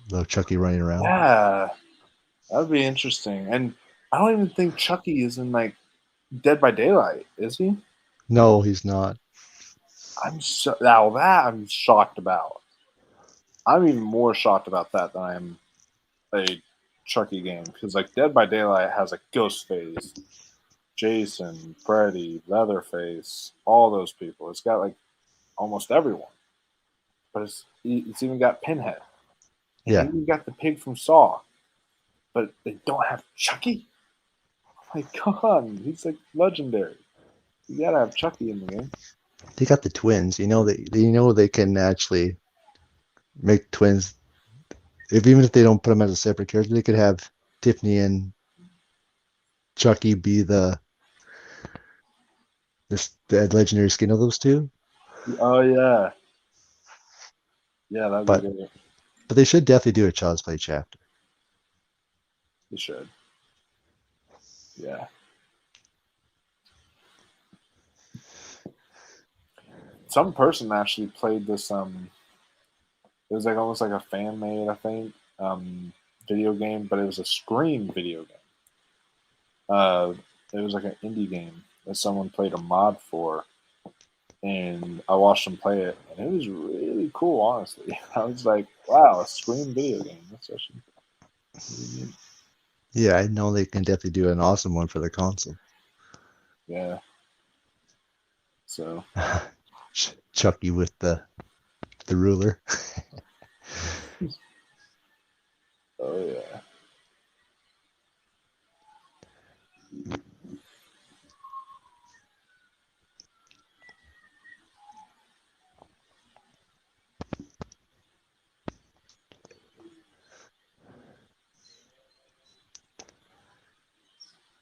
little Chucky running around. yeah, that'd be interesting. And I don't even think Chucky is in like Dead by Daylight, is he? No, he's not. Now that I'm shocked about. I'm even more shocked about that than I am a Chucky game because like Dead by Daylight has like Ghostface, Jason, Freddy, Leatherface, all those people. It's got like almost everyone, but it's even got Pinhead and Yeah, even got the pig from Saw, but they don't have Chucky. Like, come on, he's like legendary. You gotta have Chucky in the game. they got the twins. They can actually make twins. Even if they don't put them as a separate character, they could have Tiffany and Chucky be the legendary skin of those two. Oh yeah, yeah, that'd be But great. but they should definitely do a Child's Play chapter. You should. Yeah. Some person actually played this. It was like almost like a fan made, I think, video game, but it was a Scream video game. Uh, it was like an indie game that someone played a mod for, and I watched them play it, and it was really pretty cool, honestly. I was like, wow, a Scream video game. That's actually really neat. Yeah, I know they can definitely do an awesome one for the console. Yeah. So Chucky with the ruler. oh yeah.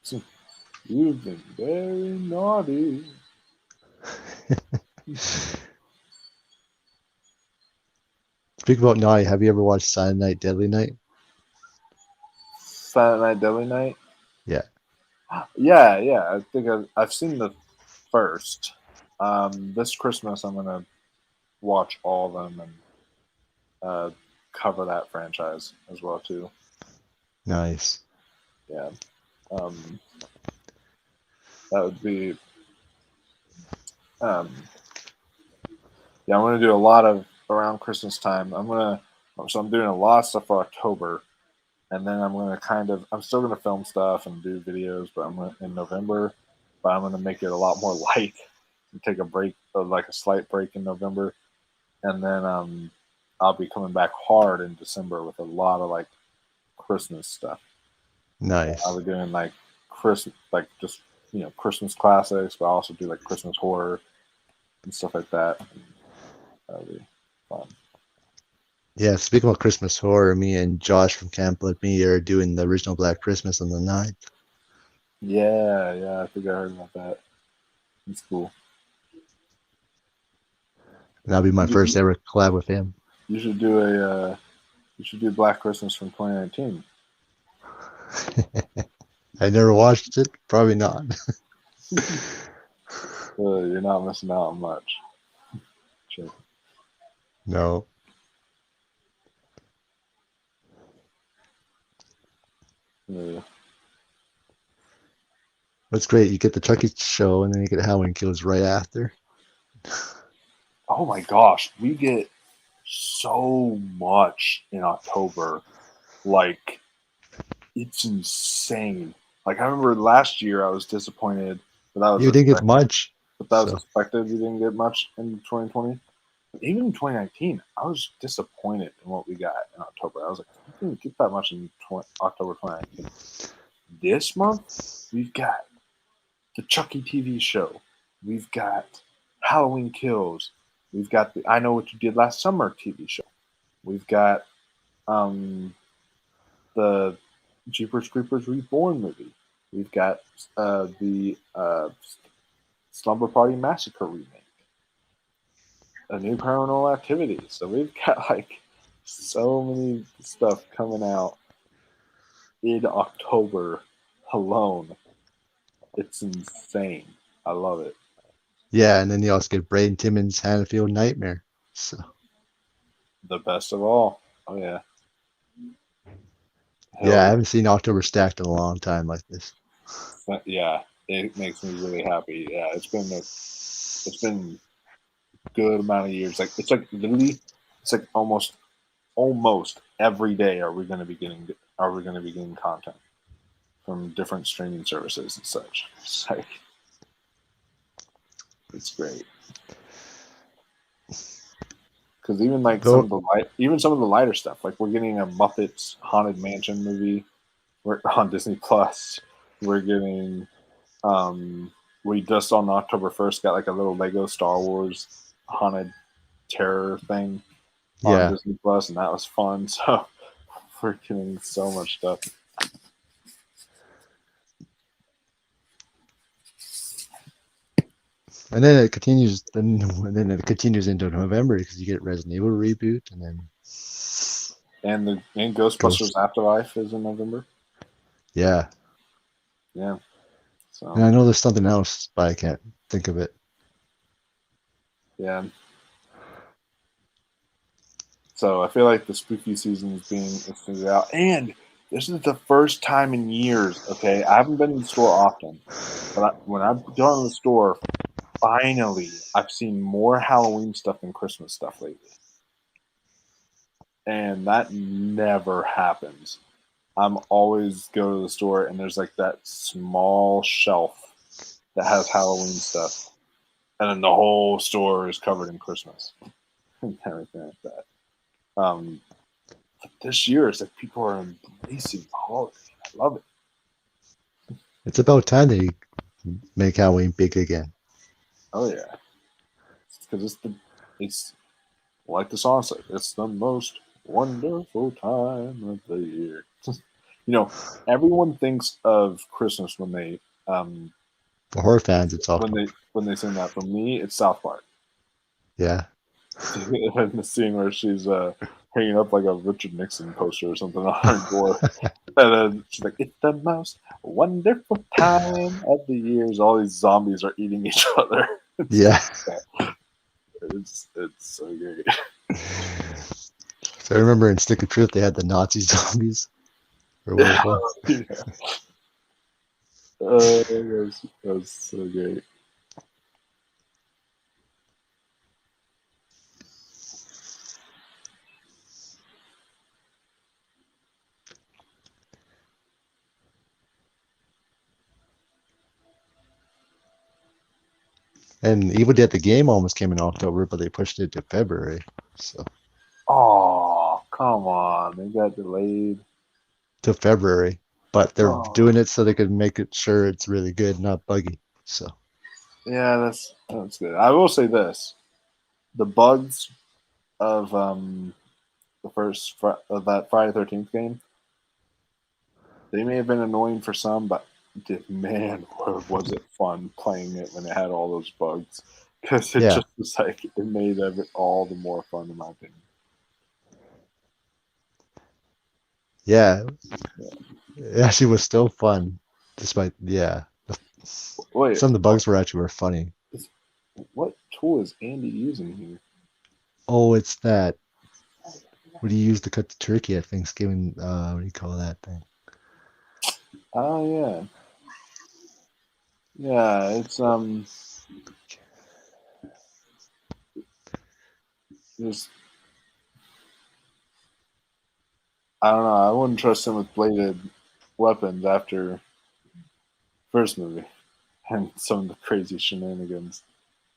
So, you've been very naughty. Speak about naughty. Have you ever watched Silent Night, Deadly Night? Silent Night, Deadly Night. Yeah, Yeah, yeah. I think I've seen the first. This Christmas, I'm gonna watch all of them and uh, cover that franchise as well too. nice. Yeah, um, that would be. Um, yeah, I'm gonna do a lot of around Christmas time. I'm doing a lot of stuff for October, and then I'm gonna I'm still gonna film stuff and do videos, but in November, but I'm gonna make it a lot more light and take a break, like a slight break in November, and then I'll be coming back hard in December with a lot of like Christmas stuff. I'll Nice. be doing like Christmas, like just Christmas classics, but I also do like Christmas horror and stuff like that. That'll be fun. Yeah, speaking about Christmas horror, me and Josh from Camp Let Me are doing the original Black Christmas on the 9th. Yeah, yeah, I think I heard about that. It's cool. And that'll be my first You, ever collab with him. you should do you should do Black Christmas from 2019. I never watched it. Probably not. You're not missing out on much. Sure. No. Yeah. That's great. You get the Chucky show and then you get Halloween Kills right after. Oh my gosh, we get so much in October. Like it's insane. Like I remember last year, I was disappointed, but that was You didn't get expected. much. But that was So, expected. We didn't get much in 2020. Even in 2019, I was disappointed in what we got in October. I was like, we didn't get that much in October 2019. This month, we've got the Chucky TV show. We've got Halloween Kills. We've got the I Know What You Did Last Summer TV show. We've got um, the Jeepers Creepers Reborn movie. We've got the Slumber Party Massacre remake. A new Paranormal Activity. So we've got like so many stuff coming out in October alone. It's insane. I love it. yeah, and then you also get Braden Timmons' Hanfield Nightmare. So, The best of all. Oh yeah. yeah, I Hell haven't seen October stacked in a long time like this. yeah. It makes me really happy. Yeah, it's been a good amount of years. Like it's like literally it's like almost every day are we going to be getting content from different streaming services and such. It's like it's great because even like Though, some of the lighter stuff, like we're getting a Muppets Haunted Mansion movie. We're on Disney Plus. We're getting we just on October 1st got like a little Lego Star Wars haunted terror thing on yeah. Disney Plus, and that was fun. So we're getting so much stuff. And then it continues, then it continues into November because you get Resident Evil reboot, and then And Ghostbusters Ghost. Afterlife is in November. Yeah, Yeah. and So I know there's something else, but I can't think of it. yeah. So I feel like the spooky season is being extended out, and this is the first time in years. Okay, I haven't been in the store often, but when I've gone to the store, finally I've seen more Halloween stuff than Christmas stuff lately. and that never happens. I'm always go to the store and there's like that small shelf that has Halloween stuff, and then the whole store is covered in Christmas and everything like that. But this year it's like people are embracing the holiday. I love it. It's about time they make Halloween big again. Oh yeah, because it's like the song said, it's the most wonderful time of the year. Everyone thinks of Christmas um For horror fans, it's when awful. they sing that. For me, it's South Park. Yeah. And the scene where she's hanging up like a Richard Nixon poster or something on her door, and then she's like, "It's the most wonderful time of the years." All these zombies are eating each other. Yeah. It's so great. So I remember in Stick of Truth they had the Nazi zombies. Or what it was. Yeah. That was so great. And Evil Dead the game almost came in October, but they pushed it to February. So Oh, come on. They got delayed. to February. But they're Oh, doing it so they could make it sure it's really good, not buggy. So yeah, that's good. I will say this. The bugs of the of that Friday 13th game, they may have been annoying for some, but man, was it fun playing it when it had all those bugs. Because it yeah. just was like, it made it all the more fun, in my opinion. Yeah. Yeah. It actually was still fun. Despite Wait, some of the bugs were funny. what tool is Andy using here? Oh, it's that. What do you use to cut the turkey at Thanksgiving? What do you call that thing? Oh yeah, yeah. It's just I don't know. I wouldn't trust him with bladed weapons after first movie and some of the crazy shenanigans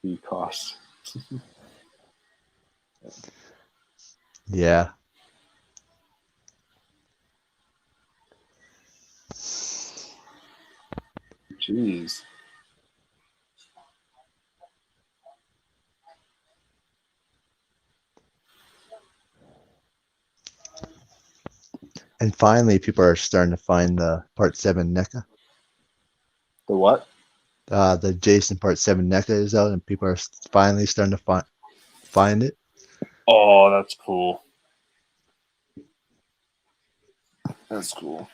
he caused. Yeah. Jeez. And finally, people are starting to find the Part 7 NECA. The what? The Jason Part 7 NECA is out, and people are finally starting to find it. Oh, that's cool. That's cool.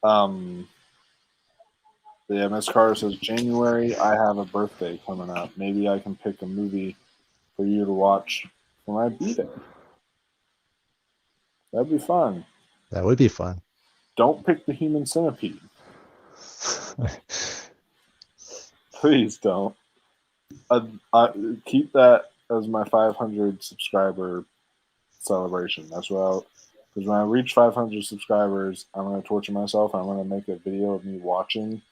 Um, yeah, Miss Carter says January. I have a birthday coming up. Maybe I can pick a movie for you to watch for my b-day. That'd be fun. That would be fun. Don't pick the Human Centipede. Please don't. I keep that as my 500 subscriber celebration. That's what because when I reach 500 subscribers, I'm going to torture myself. I'm going to make a video of me watching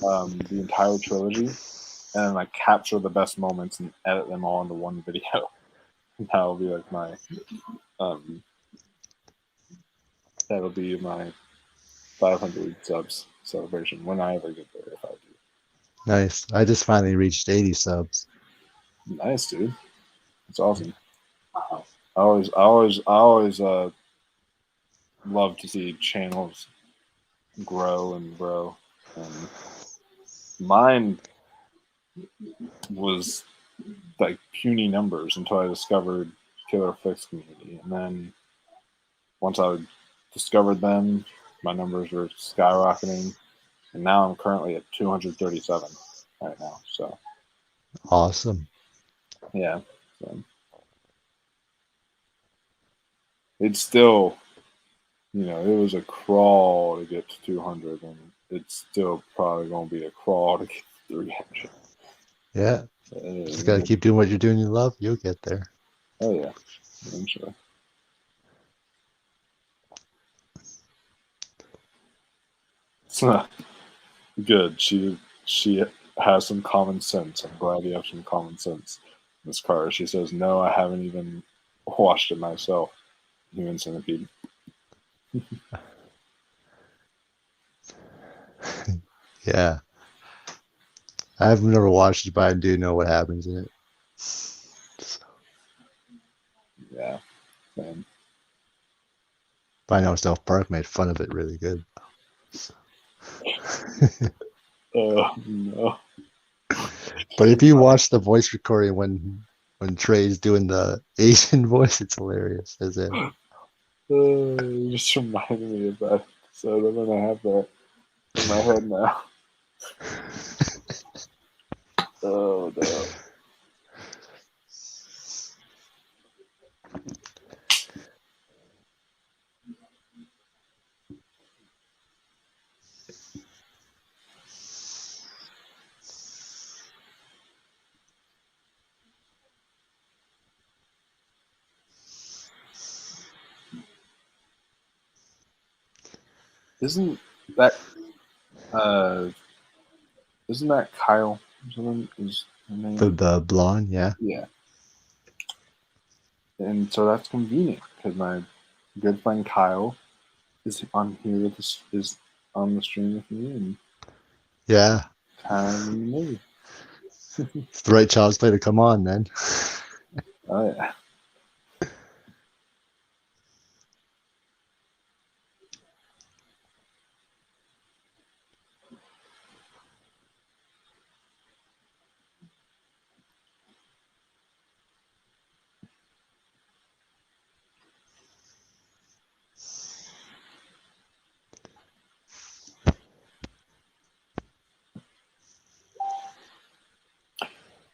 the entire trilogy and like capture the best moments and edit them all into one video. That'll be like my um, that'll be my 500 subs celebration when I ever get there. If I do. Nice. I just finally reached 80 subs. Nice, dude. It's awesome. I always love to see channels grow and grow. And mine was like puny numbers until I discovered Killer Flicks Community, and then once I discovered them, my numbers were skyrocketing, and now I'm currently at 237 right now. So Awesome. yeah, so it's still it was a crawl to get to 200, and it's still probably gonna be a crawl to get to 300. Yeah. Just gotta keep doing what you're doing you love, you'll get there. Oh yeah, I'm sure. It's not good. She has some common sense. I'm glad you have some common sense. Miss Carter. She says, "No, I haven't even watched it myself." Human Centipede. Yeah. I've never watched it, but I do know what happens in it. So, Yeah, man. but I know South Park made fun of it really good. So. Oh no. But if you watch the voice recording when Trey's doing the Asian voice, it's hilarious. As in, You just reminded me of that. So I'm gonna have that in my head now. Oh no. Isn't that uh isn't that Kyle? Something is her name? the blonde, yeah. Yeah. And so that's convenient because my good friend Kyle is on here with us, is on the stream with me, and Yeah. kind of in the movie. It's the right child's play to come on then. Oh yeah.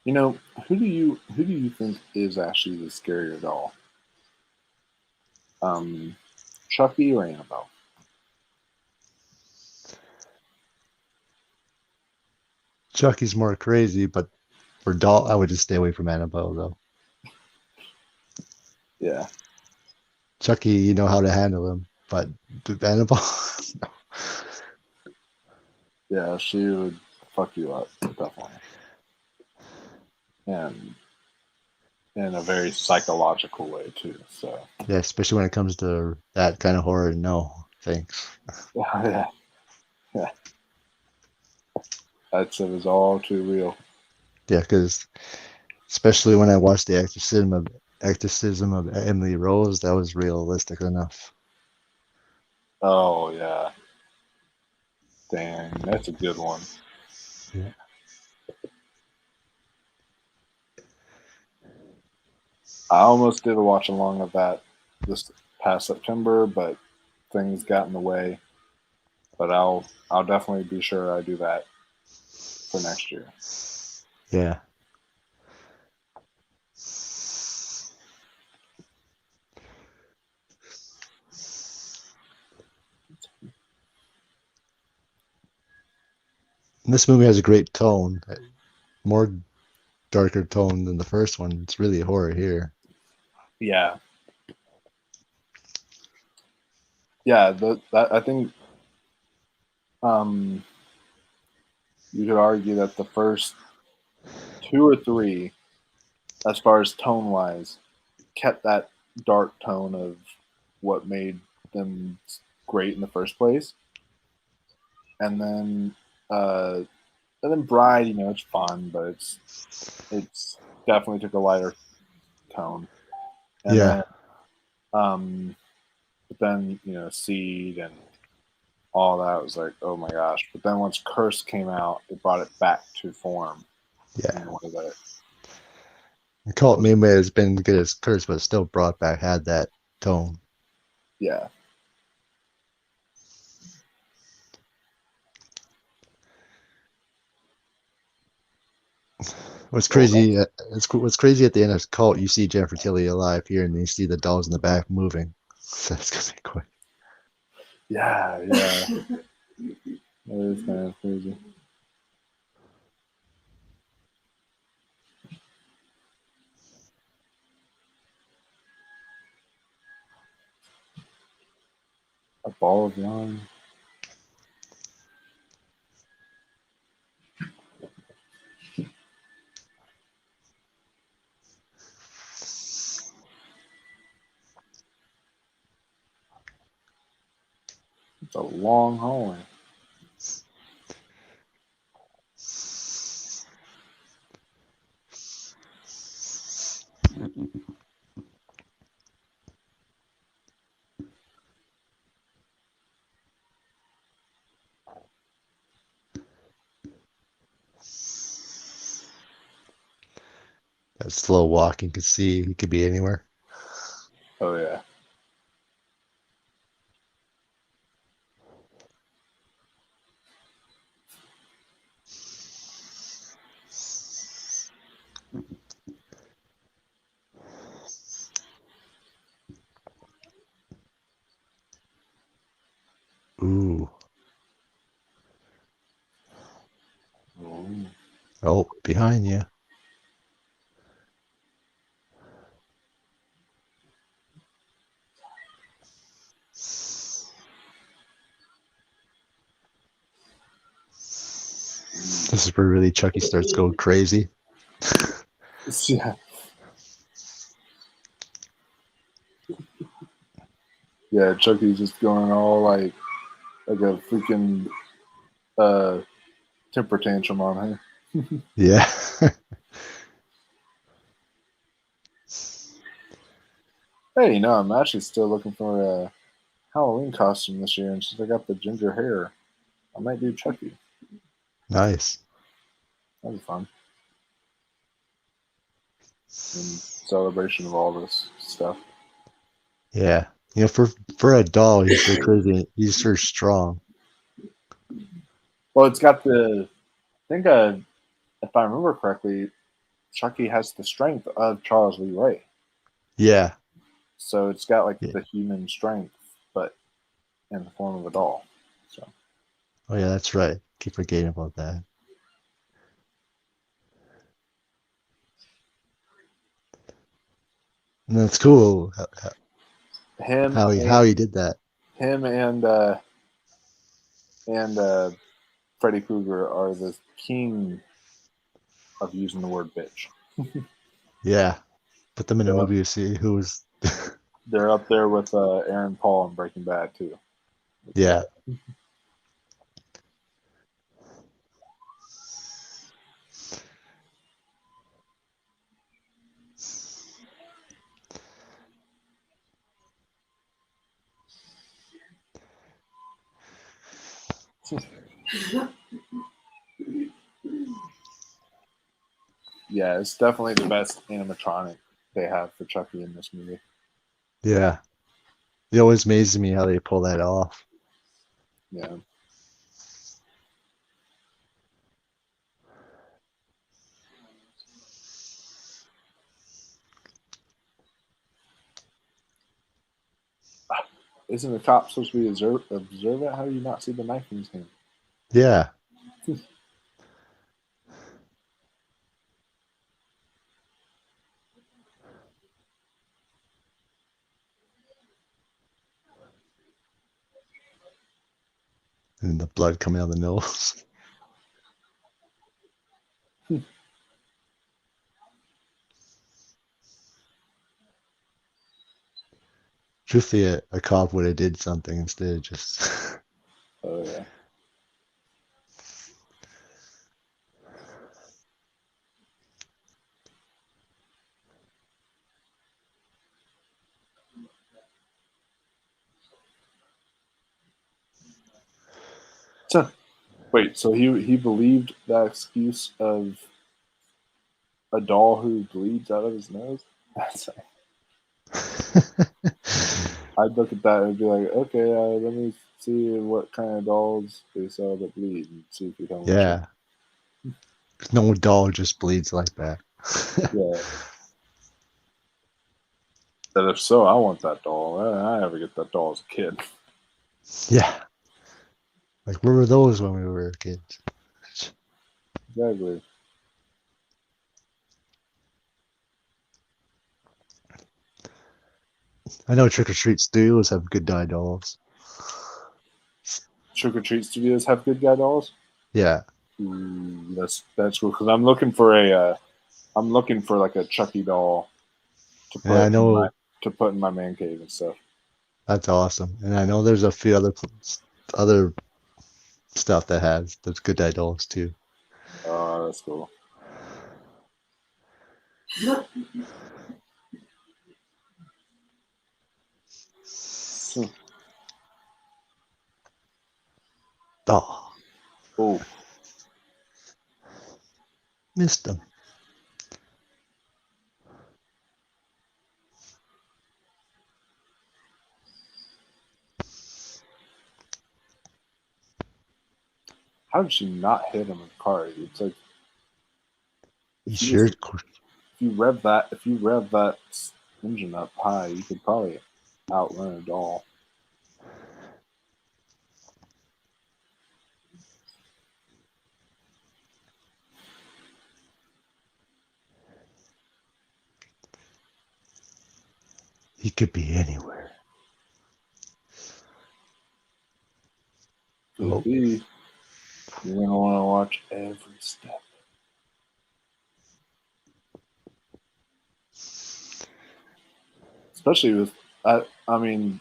You know, who do you think is actually the scarier doll? Chucky or Annabelle? Chucky's more crazy, but for doll, I would just stay away from Annabelle though. Yeah. Chucky, you know how to handle him, but Annabelle, Yeah, she would fuck you up, definitely. And in a very psychological way too. So yeah, especially when it comes to that kind of horror. No, thanks. yeah, yeah. That's it was all too real. Yeah, because especially when I watched the exorcism of Emily Rose, that was realistic enough. Oh yeah. Dang, that's a good one. Yeah. I almost did a watch along of that this past September, but things got in the way. But I'll definitely be sure I do that for next year. Yeah. And this movie has a great tone, more darker tone than the first one. It's really horror here. Yeah, yeah. That I think um, you could argue that the first two or three, as far as tone wise, kept that dark tone of what made them great in the first place, and then uh, Bride, you know, it's fun, but it's definitely took a lighter tone, and Yeah. then but then you know Seed and all that was like, oh my gosh. But then once Curse came out, it brought it back to form in Yeah. a way that Cult Meme has been good as Curse, but still brought back, had that tone. yeah. What's Well, crazy? What's crazy at the end of Cult. You see Jennifer Tilly alive here, and then you see the dolls in the back moving. So it's gonna be quick. yeah, yeah. That is kind of crazy. A ball of yarn. It's a long hallway. That slow walk, you could see he could be anywhere. Oh yeah. Ooh. Ooh. Oh, behind you. This is where really Chucky starts going crazy. Yeah. Yeah, Chucky's just going all like a freaking temper tantrum on him. Yeah. Hey, no, I'm actually still looking for a Halloween costume this year, and since I got the ginger hair, I might do Chucky. Nice. That'd be fun. In celebration of all this stuff. Yeah. For a doll, he's so crazy. He's so strong. Well, it's got the. I think, if I remember correctly, Chucky has the strength of Charles Lee Ray. Yeah. So it's got like Yeah. the human strength, but in the form of a doll. So Oh yeah, that's right. Keep forgetting about that. And that's cool him how and he did that. him and Freddy Krueger are the king of using the word bitch. Yeah. Put them in a They're up, movie to see who's they're up there with Aaron Paul in Breaking Bad too. yeah. Yeah, it's definitely the best animatronic they have for Chucky in this movie. Yeah. It always amazes me how they pull that off. Yeah. Isn't the cop supposed to be observant? How do you not see the knife in his hand? Yeah. And the blood coming out of the nose. Truthfully, a cop would have did something instead of just Oh yeah. So, wait, so he believed that excuse of a doll who bleeds out of his nose? That's, I'd look at that and be like, okay, let me see what kind of dolls they sell that bleed and see if you tell me shit. Yeah. No doll just bleeds like that. Yeah. And if so, I want that doll. I never get that doll as a kid. Yeah. Like, where were those when we were kids? Exactly. I know Trick or Treat Studios have good guy dolls. Trick or Treat Studios have good guy dolls. Yeah, That's cool because I'm looking for like a Chucky doll to and I know put in my man cave and stuff. that's awesome. And I know there's a few other stuff that has those good guy dolls too. Oh, that's cool. So, Oh, oh, missed them. how did she not hit him in the car? It's like You if you sure? just if you rev that engine up high, you could probably outrun a doll. He could be anywhere. Could Oh, be. You're gonna want to watch every step. Especially with, I mean,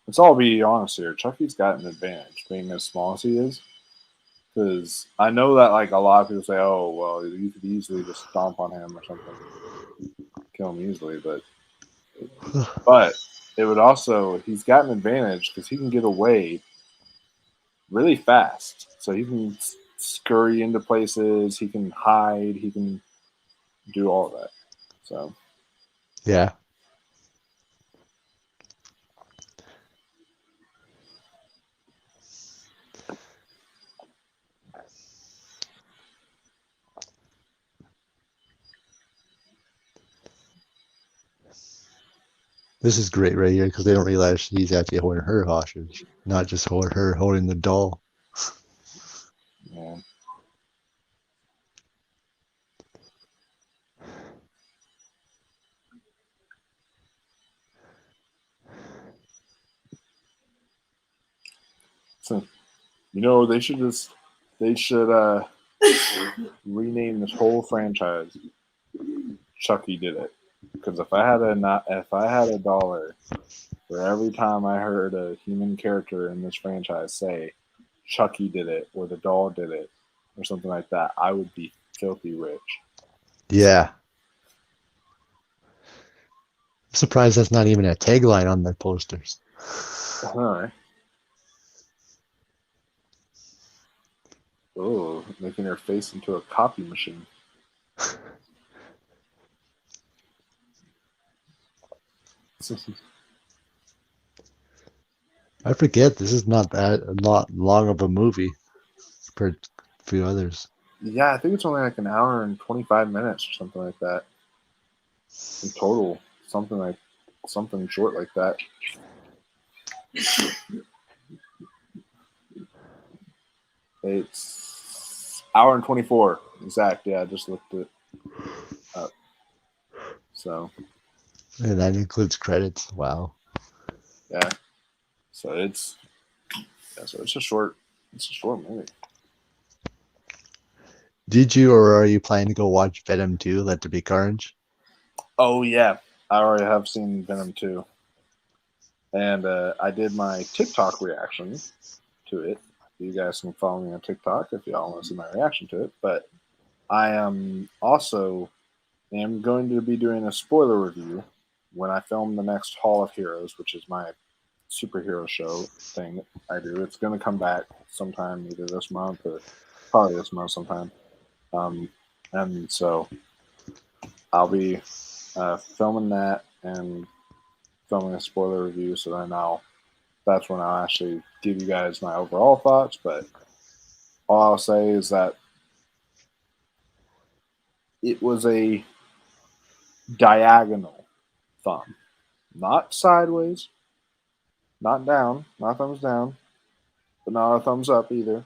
let's all be honest here. Chucky's got an advantage being as small as he is. Because I know that like a lot of people say, "Oh, well, you could easily just stomp on him or something, kill him easily." But it would also he's got an advantage because he can get away really fast. So he can scurry into places. He can hide. He can do all of that. So yeah. This is great right here because they don't realize he's actually holding her hostage, not just her holding the doll. yeah. So they should rename this whole franchise. Chucky did it. Because if I had a dollar for every time I heard a human character in this franchise say Chucky did it or the doll did it or something like that, I would be filthy rich. Yeah. I'm surprised that's not even a tagline on the posters. All right. Oh, making her face into a copy machine. I forget this is not long of a movie compared to a few others. Yeah, I think it's only like an hour and 25 minutes or something like that in total. Something short like that. It's hour and 24 exact. Yeah, I just looked it up. So And that includes credits. Wow. yeah, so it's a short movie. Did you or are you planning to go watch Venom 2, Let There Be Carnage? Oh yeah, I already have seen Venom 2, and I did my TikTok reaction to it. You guys can follow me on TikTok if y'all want to see my reaction to it. But I am going to be doing a spoiler review when I film the next Hall of Heroes, which is my superhero show thing I do. It's going to come back sometime either this month or probably this month sometime. Um, and so I'll be filming that and filming a spoiler review. So then that's when I'll actually give you guys my overall thoughts. But all I'll say is that it was a diagonal thumb, not sideways, not down, not thumbs down, but not a thumbs up either.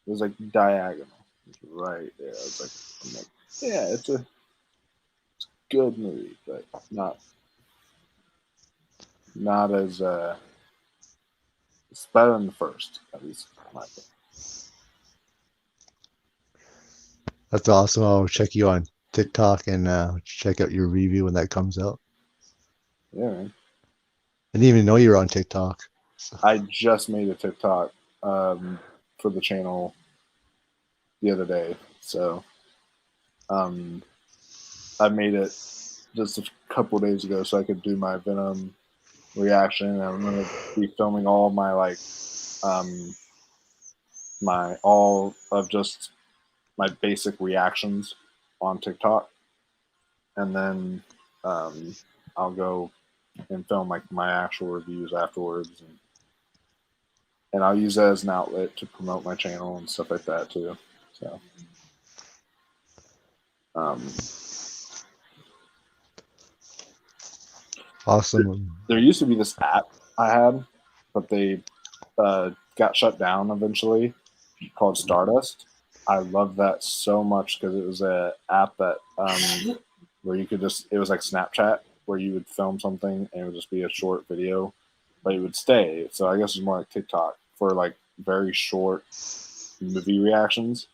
It was like diagonal, right there. I was like, I'm like, yeah, it's a good movie, but not as it's better than the first, at least in my opinion. That's awesome. I'll check you on TikTok and check out your review when that comes out. Yeah, man. I didn't even know you were on TikTok. So, I just made a TikTok for the channel the other day, so um, I made it just a couple days ago so I could do my Venom reaction. I'm gonna be filming all my um, my all of just my basic reactions on TikTok, and then um, I'll go and film like my actual reviews afterwards, and I'll use that as an outlet to promote my channel and stuff like that too. So, um, awesome. there used to be this app I had, but they got shut down eventually, called Stardust. I love that so much because it was a app that where you could just it was like Snapchat where you would film something and it would just be a short video, but it would stay. So I guess it's more like TikTok for like very short movie reactions.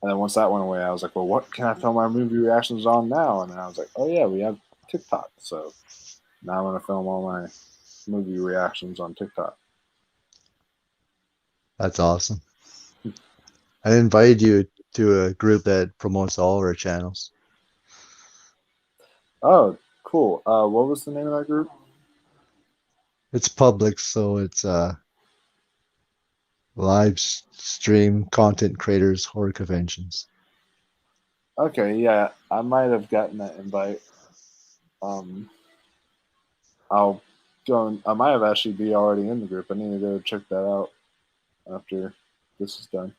And then once that went away, I was like, well, what can I film my movie reactions on now? And then I was like, oh yeah, we have TikTok. So now I'm gonna film all my movie reactions on TikTok. That's awesome. I invited you to a group that promotes all of our channels. Oh, cool. What was the name of that group? It's public, so it's live stream content creators horror conventions. Okay, yeah, I might have gotten that invite. Um, I'll go. I might have actually be already in the group. I need to go check that out after this is done.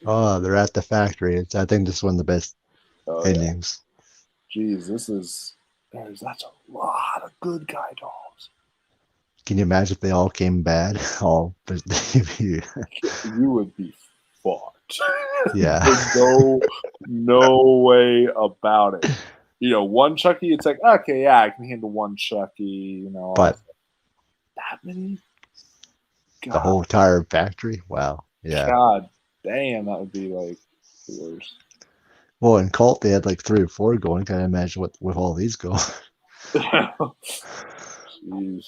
Oh, they're at the factory. I think this is one of the best Oh yeah, endings. geez, that's a lot of good guy dolls. Can you imagine if they all came bad? All, but You would be fucked. yeah. There's no way about it. You know, one Chucky, it's like okay, yeah, I can handle one Chucky. You know, all But that many. the God, whole entire factory, wow. Yeah. God damn, that would be like the worst. Well, in Cult they had like 3 or 4 going. Can I imagine what with all these go? Jeez.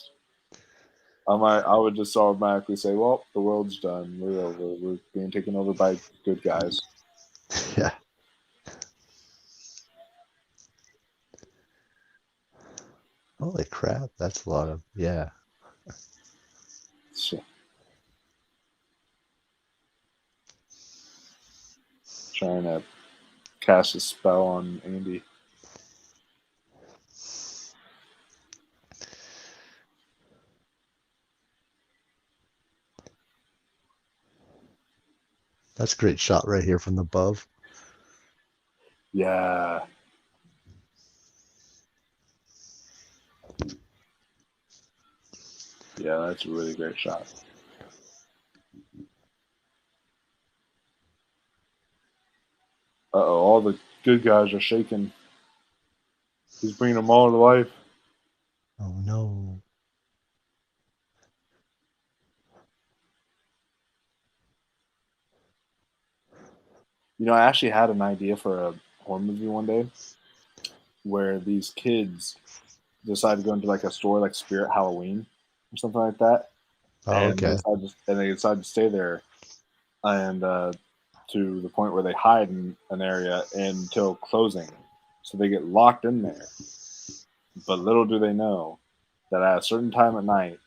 I would just automatically say, well, the world's done. We're over. We're being taken over by good guys. Yeah. Holy crap, that's a lot of yeah. So, trying to cast a spell on Andy. That's a great shot right here from above. Yeah. Yeah, that's a really great shot. Uh-oh, all the good guys are shaking. He's bringing them all to life. Oh no. You know, I actually had an idea for a horror movie one day where these kids decide to go into like a store like Spirit Halloween or something like that, Oh, and okay. they decide to stay there and to the point where they hide in an area until closing. So they get locked in there. But little do they know that at a certain time at night,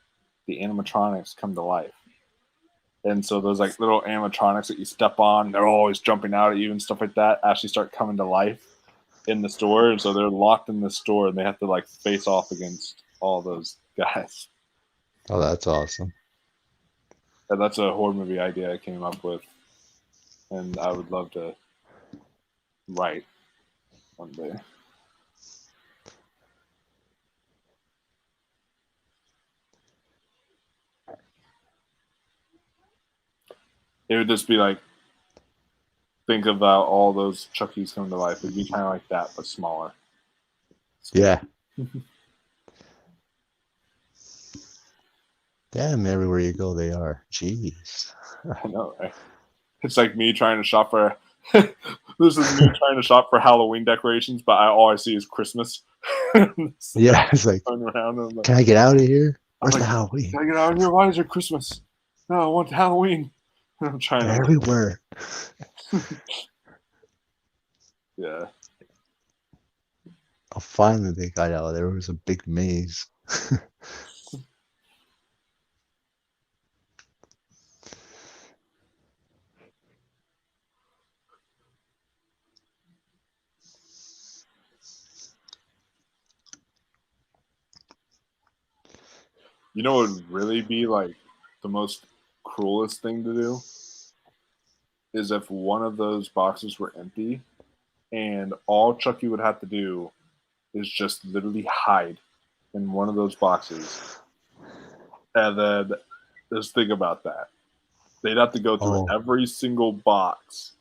the animatronics come to life. And so those like little animatronics that you step on, they're always jumping out at you and stuff like that, actually start coming to life in the store. And so they're locked in the store and they have to like face off against all those guys. Oh, that's awesome. And that's a horror movie idea I came up with. And I would love to write one day. It would just be like, think about all those Chuckies come to life. It'd be kind of like that, but smaller. Yeah. Damn, everywhere you go, they are. Jeez. I know, right? It's like me trying to shop for. This is me trying to shop for Halloween decorations, but all I see is Christmas. So Yeah, it's like, turn around and I'm like, can I get out of here? Where's I'm the like, Halloween? can I get out of here? Why is there Christmas? No, I want Halloween. I'm trying They're to. everywhere. Yeah. Oh, finally, they got out. There was a big maze. You know what would really be like the most cruelest thing to do is if one of those boxes were empty and all Chucky would have to do is just literally hide in one of those boxes. And then just think about that. They'd have to go through Oh, every single box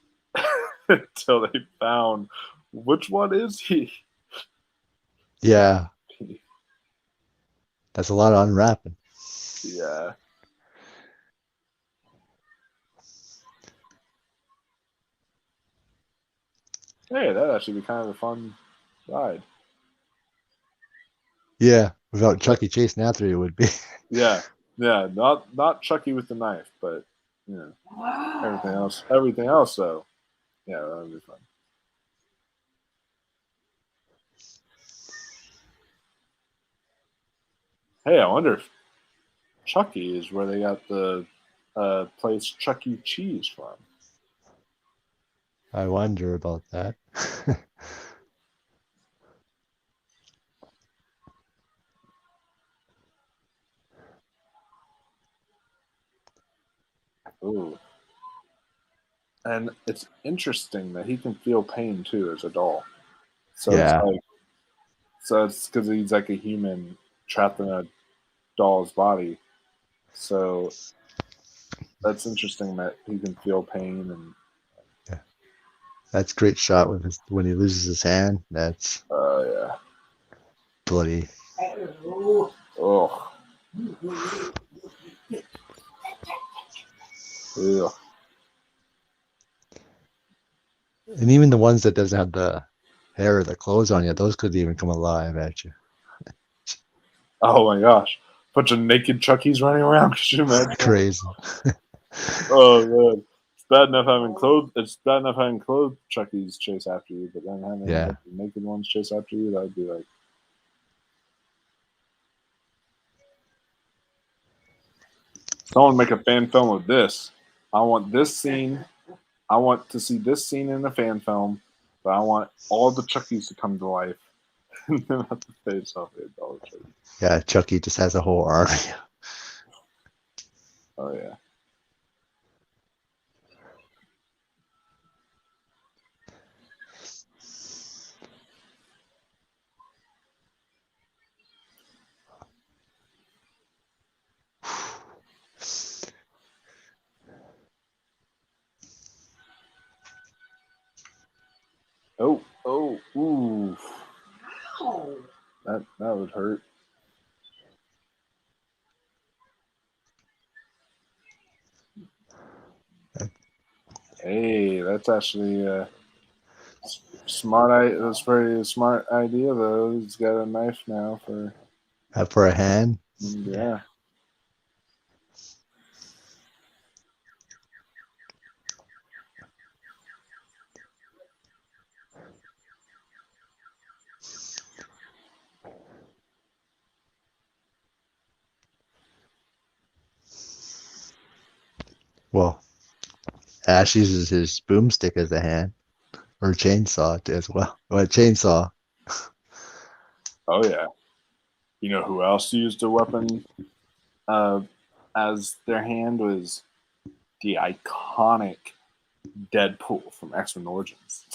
until they found which one is he. yeah. That's a lot of unwrapping. Yeah. Hey, that'd actually be kind of a fun ride. Yeah, without Chucky chasing after you would be. Yeah. Yeah. Not Chucky with the knife, but you know, everything else. Everything else though. Yeah, that'd be fun. Hey, I wonder if Chucky is where they got the place Chuck E. Cheese from. I wonder about that. Ooh. And it's interesting that he can feel pain too as a doll. So it's Yeah, like, so it's because he's like a human trapped in a doll's body. So that's interesting that he can feel pain and yeah. That's a great shot with his, when he loses his hand. That's yeah. bloody. Oh, yeah. And even the ones that doesn't have the hair or the clothes on yet, those could even come alive at you. Oh my gosh. Bunch of naked Chuckies running around. Could you imagine? Crazy. Oh man. It's bad enough having clothes. It's bad enough having clothed Chuckies chase after you, but then having a Yeah. bunch of naked ones chase after you, that would be like. Someone make a fan film of this. I want this scene. I want to see this scene in a fan film, but I want all the Chuckies to come to life. And then have to face off with all the Chuckies. Yeah, Chucky just has a whole army. Oh yeah. Oh, oh, ooh. That would hurt. Hey, that's actually smart. That's very smart idea though. He's got a knife now for For a hand. yeah. Well, Ash uses his boomstick as a hand, or chainsaw as well. Well, chainsaw. Oh yeah. You know who else used a weapon uh, as their hand was the iconic Deadpool from X-Men Origins.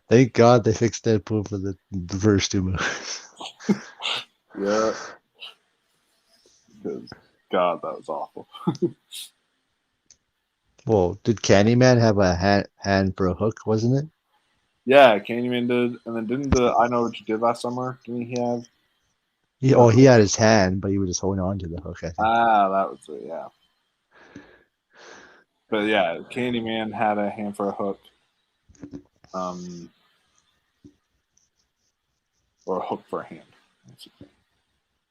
Thank God they fixed Deadpool for the first two movies. Yeah, because God, that was awful. Well, did Candyman have a hand for a hook, wasn't it? Yeah, Candyman did, and then didn't the I Know What You Did Last Summer? Didn't he have the He hook? had his hand, but he was just holding on to the hook, I think. Ah, that was it. Yeah, but yeah, Candyman had a hand for a hook, um, or a hook for a hand.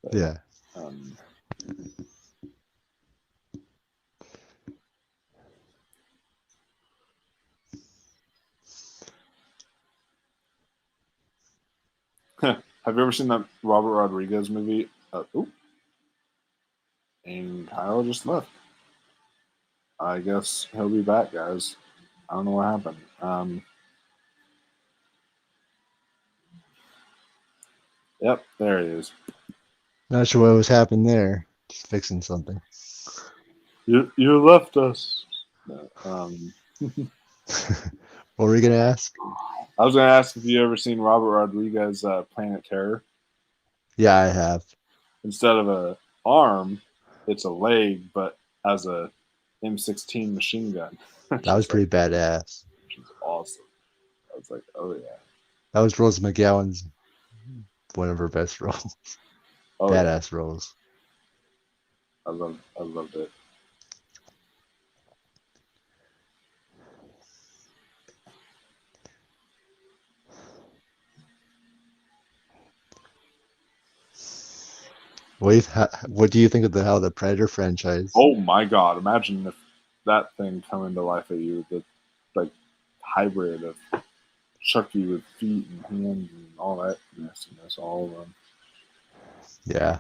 But, Yeah. um, have you ever seen that Robert Rodriguez movie? And Kyle just left. I guess he'll be back, guys. I don't know what happened. Yep, there he is. Not sure what was happening there. Just fixing something. You left us. What were you gonna ask? I was going to ask if you ever seen Robert Rodriguez Planet Terror. Yeah, I have. Instead of a arm, it's a leg, but as a M16 machine gun. That was pretty badass. Which is awesome. I was like, oh yeah, That was Rose McGowan's one of her best roles. oh yeah. Badass roles. I loved it. What do you think of how the Predator franchise? Oh my god! Imagine if that thing come into life at you, the like hybrid of Chucky with feet and hands and all that nastiness, all of them. Yeah.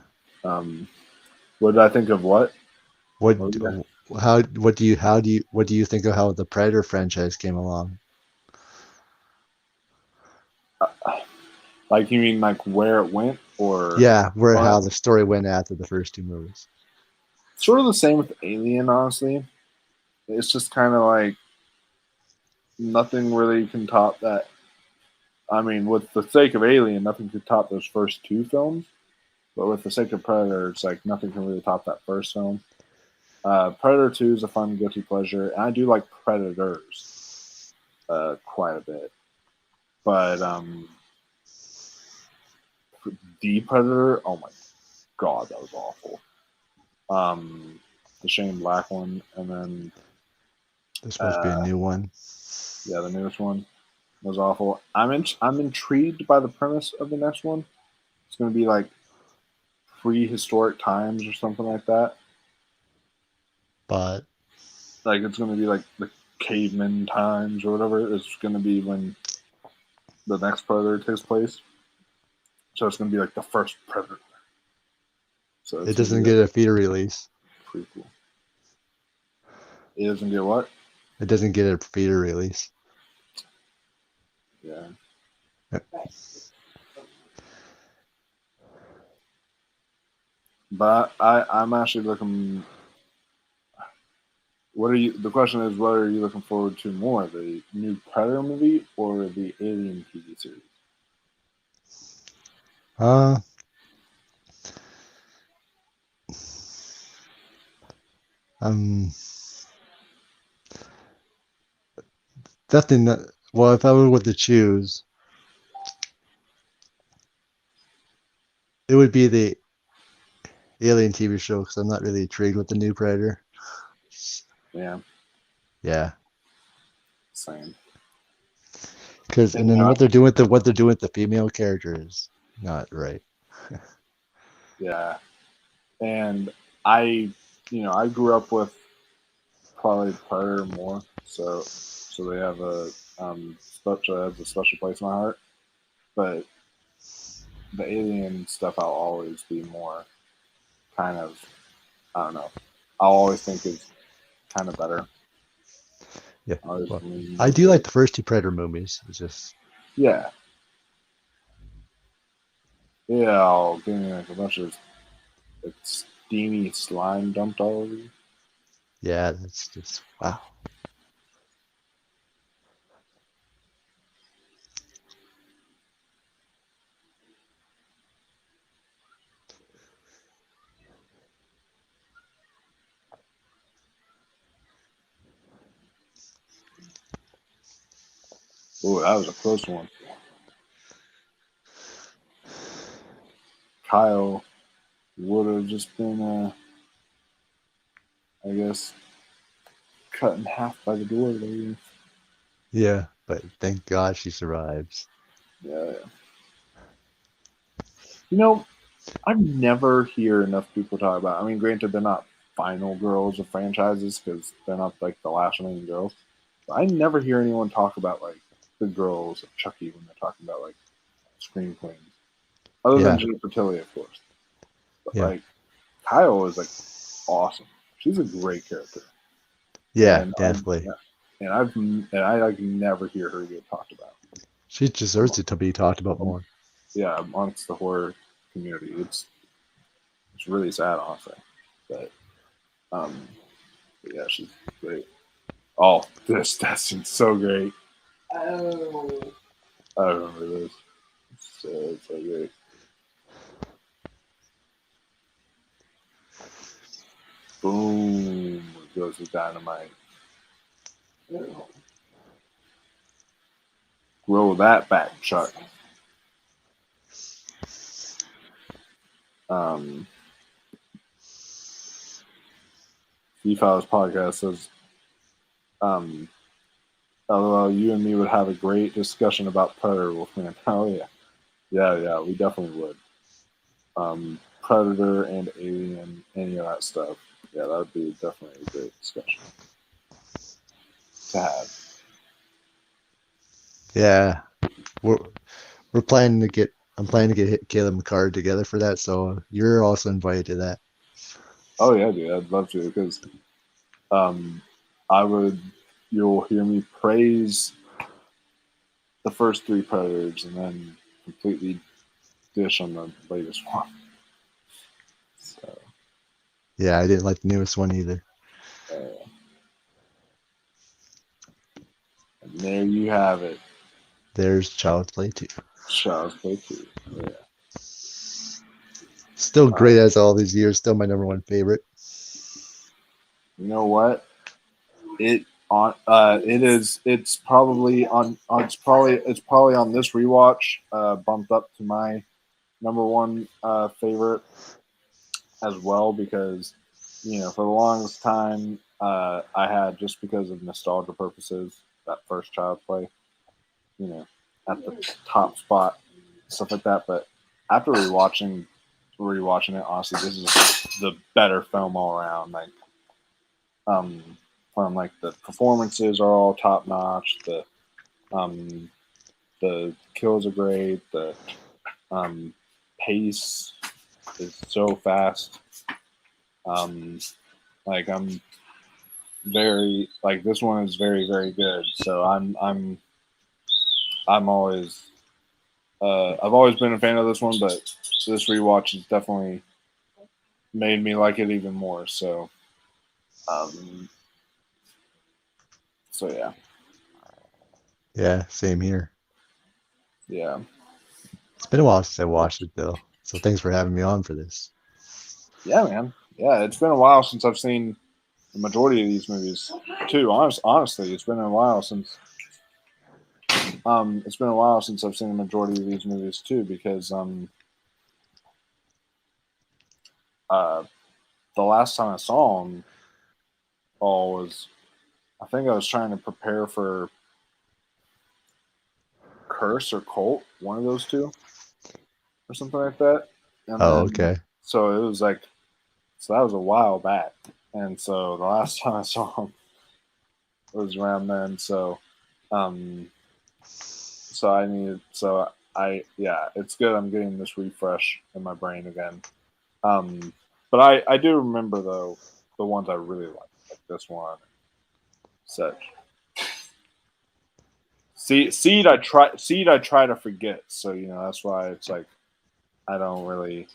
What did I think of what? What What was that? what do you think of how the Predator franchise came along? Like you mean like where it went or Yeah, where what? how the story went after the first two movies. Sort of the same with Alien, honestly. It's just kind of like nothing really can top that. I mean, with the sake of Alien, nothing could top those first two films. But with the sake of Predator, it's like nothing can really top that first film. Predator 2 is a fun guilty pleasure, and I do like Predators quite a bit. But the Predator, oh my god, that was awful. The Shane Black one, and then There's supposed to be a new one. yeah, the newest one was awful. I'm intrigued by the premise of the next one. It's going to be like prehistoric times or something like that. But Like it's going to be like the caveman times or whatever. It's going to be when the next Predator takes place. So it's going to be like the first Predator. So it it's going to doesn't be get like a theater release. pretty cool. It doesn't get what? It doesn't get a theater release. Yeah. But I'm actually looking. What are you? The question is, what are you looking forward to more, the new Predator movie or the Alien TV series? Uh, um, Nothing that, well, if I were to choose, it would be the Alien TV show because I'm not really intrigued with the new Predator. Yeah, Yeah, same. because and And, then what they're doing with the female character is not right. yeah, and I, I grew up with probably Predator more, so they have a special place in my heart. But the Alien stuff, I'll always be more kind of, I don't know. I'll always think is kind of better. Yeah, I always well, lean I more do like towards, the first two Predator movies. It's just yeah, yeah. I'll give me like a bunch of like steamy slime dumped all over you. yeah, that's just wow. Oh, that was a close one. Kyle would have just been, I guess, cut in half by the door lady. Yeah, but thank God she survives. Yeah. You know, I never hear enough people talk about. I mean, granted, they're not final girls of franchises because they're not like the last remaining girls. But I never hear anyone talk about like the girls of Chucky when they're talking about like Scream Queens, other than Yeah, Jane Fertilli, of course. But yeah, like Kyle is like awesome. She's a great character, yeah, and definitely. I like never hear her get talked about. She deserves it to be talked about more. Yeah, amongst the horror community, it's really sad, honestly. But um, but yeah, she's great. Oh, that scene's so great. Oh, I remember this. So great. Boom! It goes with dynamite. Roll that back, Chuck. Um, Files podcast says, um, "LOL, you and me would have a great discussion about Predator, Wolfman." Oh yeah, we definitely would. Predator and Alien, any of that stuff. Yeah, that would be definitely a great discussion to have. Yeah, we're we're planning to get. I'm planning to get Caleb McCard together for that, so you're also invited to that. Oh yeah, dude, I'd love to because um, I would. You'll hear me praise the first three Predators and then completely dish on the latest one. So Yeah, I didn't like the newest one either. uh, and there you have it. There's Child's Play 2. Child's Play 2. Yeah. Still great Um, as all these years. Still my number one favorite. you know what? It is. It's probably on. It's probably on this rewatch. Bumped up to my number one favorite as well because for the longest time I had, just because of nostalgia purposes, that first Child Play you know at the top spot, stuff like that. But after rewatching it, honestly, this is the better film all around. Like um from like the performances are all top notch. Um the kills are great. The um pace is so fast. um like I'm very like this one is very very good. So I'm always I've always been a fan of this one, but this rewatch has definitely made me like it even more. Um, so yeah, Yeah, same here. yeah, It's been a while since I watched it though. So thanks for having me on for this. yeah, man. Yeah, it's been a while since I've seen the majority of these movies too. Honestly, it's been a while since I've seen the majority of these movies too, because uh the last time I saw them all was, I think I was trying to prepare for Curse or Cult, one of those two, or something like that. And Oh, then, okay. so it was like, so that was a while back. And so the last time I saw him was around then. Um, yeah, it's good. I'm getting this refresh in my brain again. Um, but I do remember though the ones I really like this one, such. Seed I try to forget. So that's why it's like I don't really.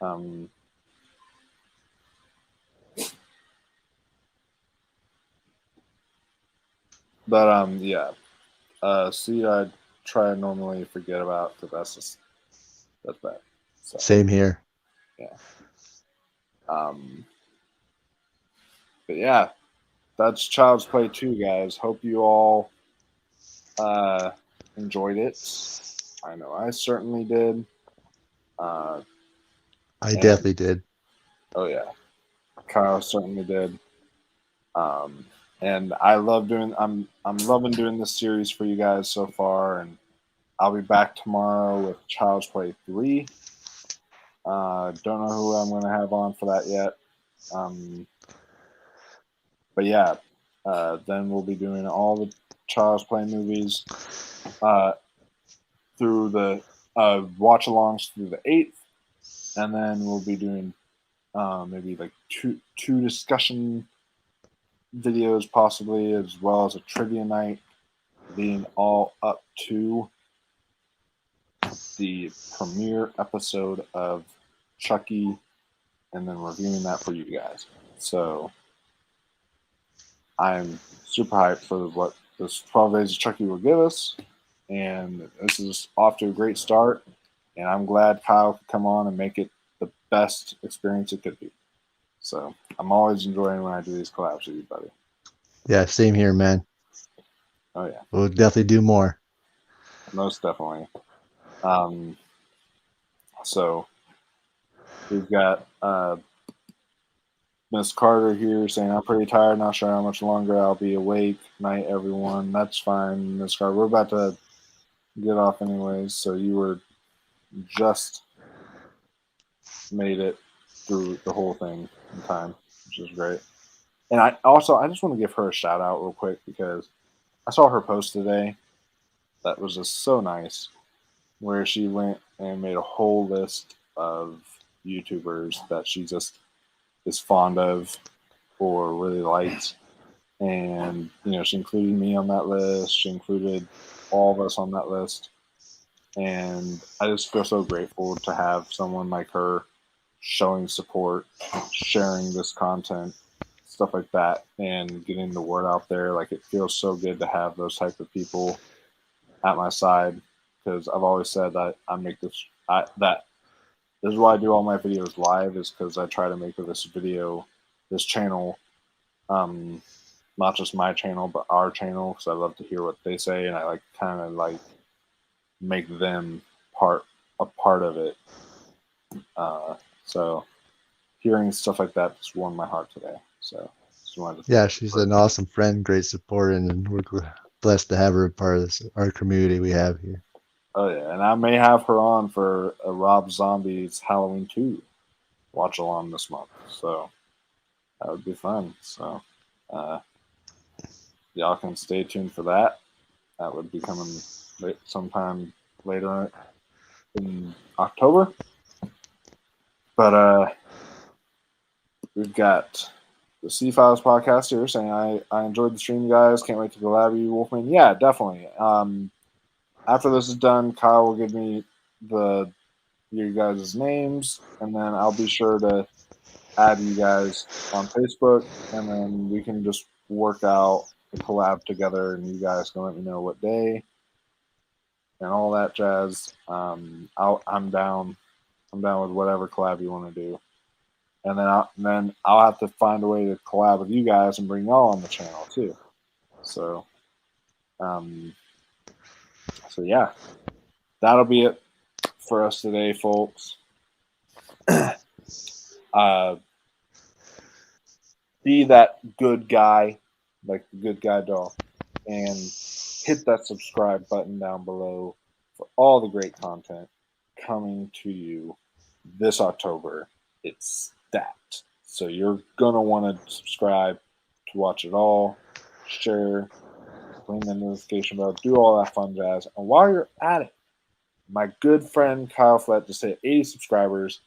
Um, but yeah. Seed I try to normally forget about because that's bad. So Same here. yeah. Um, but yeah, that's Child's Play 2, guys. Hope you all enjoyed it. I know I certainly did. Uh, I and definitely did. oh yeah, Kyle certainly did. Um, and I love doing. I'm loving doing this series for you guys so far, and I'll be back tomorrow with Child's Play 3. Don't know who I'm going to have on for that yet. Um, but yeah, then we'll be doing all the Child's Play movies uh, through the watch-alongs through the 8th, and then we'll be doing maybe like two discussion videos possibly, as well as a trivia night, leading all up to the premiere episode of Chucky, and then reviewing that for you guys. So I'm super hyped for what this 12 Days of Chucky will give us, and this is off to a great start. And I'm glad Kyle could come on and make it the best experience it could be. So I'm always enjoying when I do these collabs with you, buddy. Yeah, same here, man. Oh yeah, We'll definitely do more. most definitely. Um, so we've got Miss Carter here saying, I'm pretty tired, not sure how much longer I'll be awake. Night, everyone. That's fine, Miss Carter. We're about to get off anyways, so you were just made it through the whole thing in time, which is great. And I just want to give her a shout out real quick because I saw her post today that was just so nice, where she went and made a whole list of YouTubers that she just is fond of or really liked. And, she included me on that list. She included all of us on that list. And I just feel so grateful to have someone like her showing support, sharing this content, stuff like that, and getting the word out there. Like, it feels so good to have those type of people at my side, because I've always said that this is why I do all my videos live, is because I try to make this channel, not just my channel, but our channel, because I love to hear what they say, and I like kind of like make them a part of it. So hearing stuff like that just warmed my heart today. So just wanted to Yeah, she's an awesome friend, great support, and we're blessed to have her a part of our community we have here. Oh yeah, and I may have her on for a Rob Zombie's Halloween 2 watch along this month. So that would be fun. So uh, y'all can stay tuned for that. That would be coming sometime later in October. But we've got the C Files podcast here saying, I enjoyed the stream, guys. Can't wait to collab with you, Wolfman. Yeah, definitely. After this is done, Kyle will give me you guys' names, and then I'll be sure to add you guys on Facebook, and then we can just work out the collab together, and you guys can let me know what day and all that jazz. I'm down. I'm down with whatever collab you want to do, and then I'll have to find a way to collab with you guys and bring y'all on the channel too. So, um, so yeah, that'll be it for us today, folks. Be that good guy, like the good guy doll, and hit that subscribe button down below for all the great content coming to you this October. It's stacked. So you're going to want to subscribe to watch it all, share, ring the notification bell, do all that fun jazz. And while you're at it, my good friend Kyle Flett just hit 80 subscribers,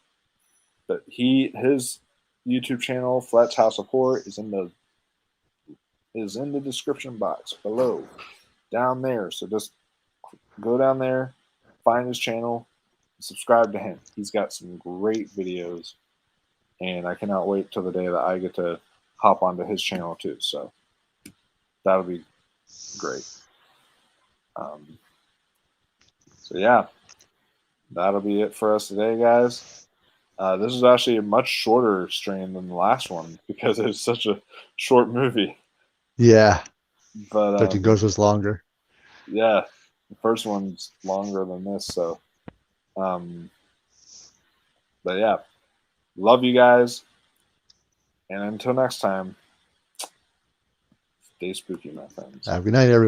but his YouTube channel, Flett's House of Horror, is in the description box below, down there. So just go down there, find his channel, subscribe to him. He's got some great videos, and I cannot wait till the day that I get to hop onto his channel too. So that'll be great. So yeah, that'll be it for us today, guys. This is actually a much shorter stream than the last one because it's such a short movie. Yeah, But but it goes was longer. Yeah, the first one's longer than this, so. But yeah, love you guys, and until next time, stay spooky, my friends. Good night, everyone.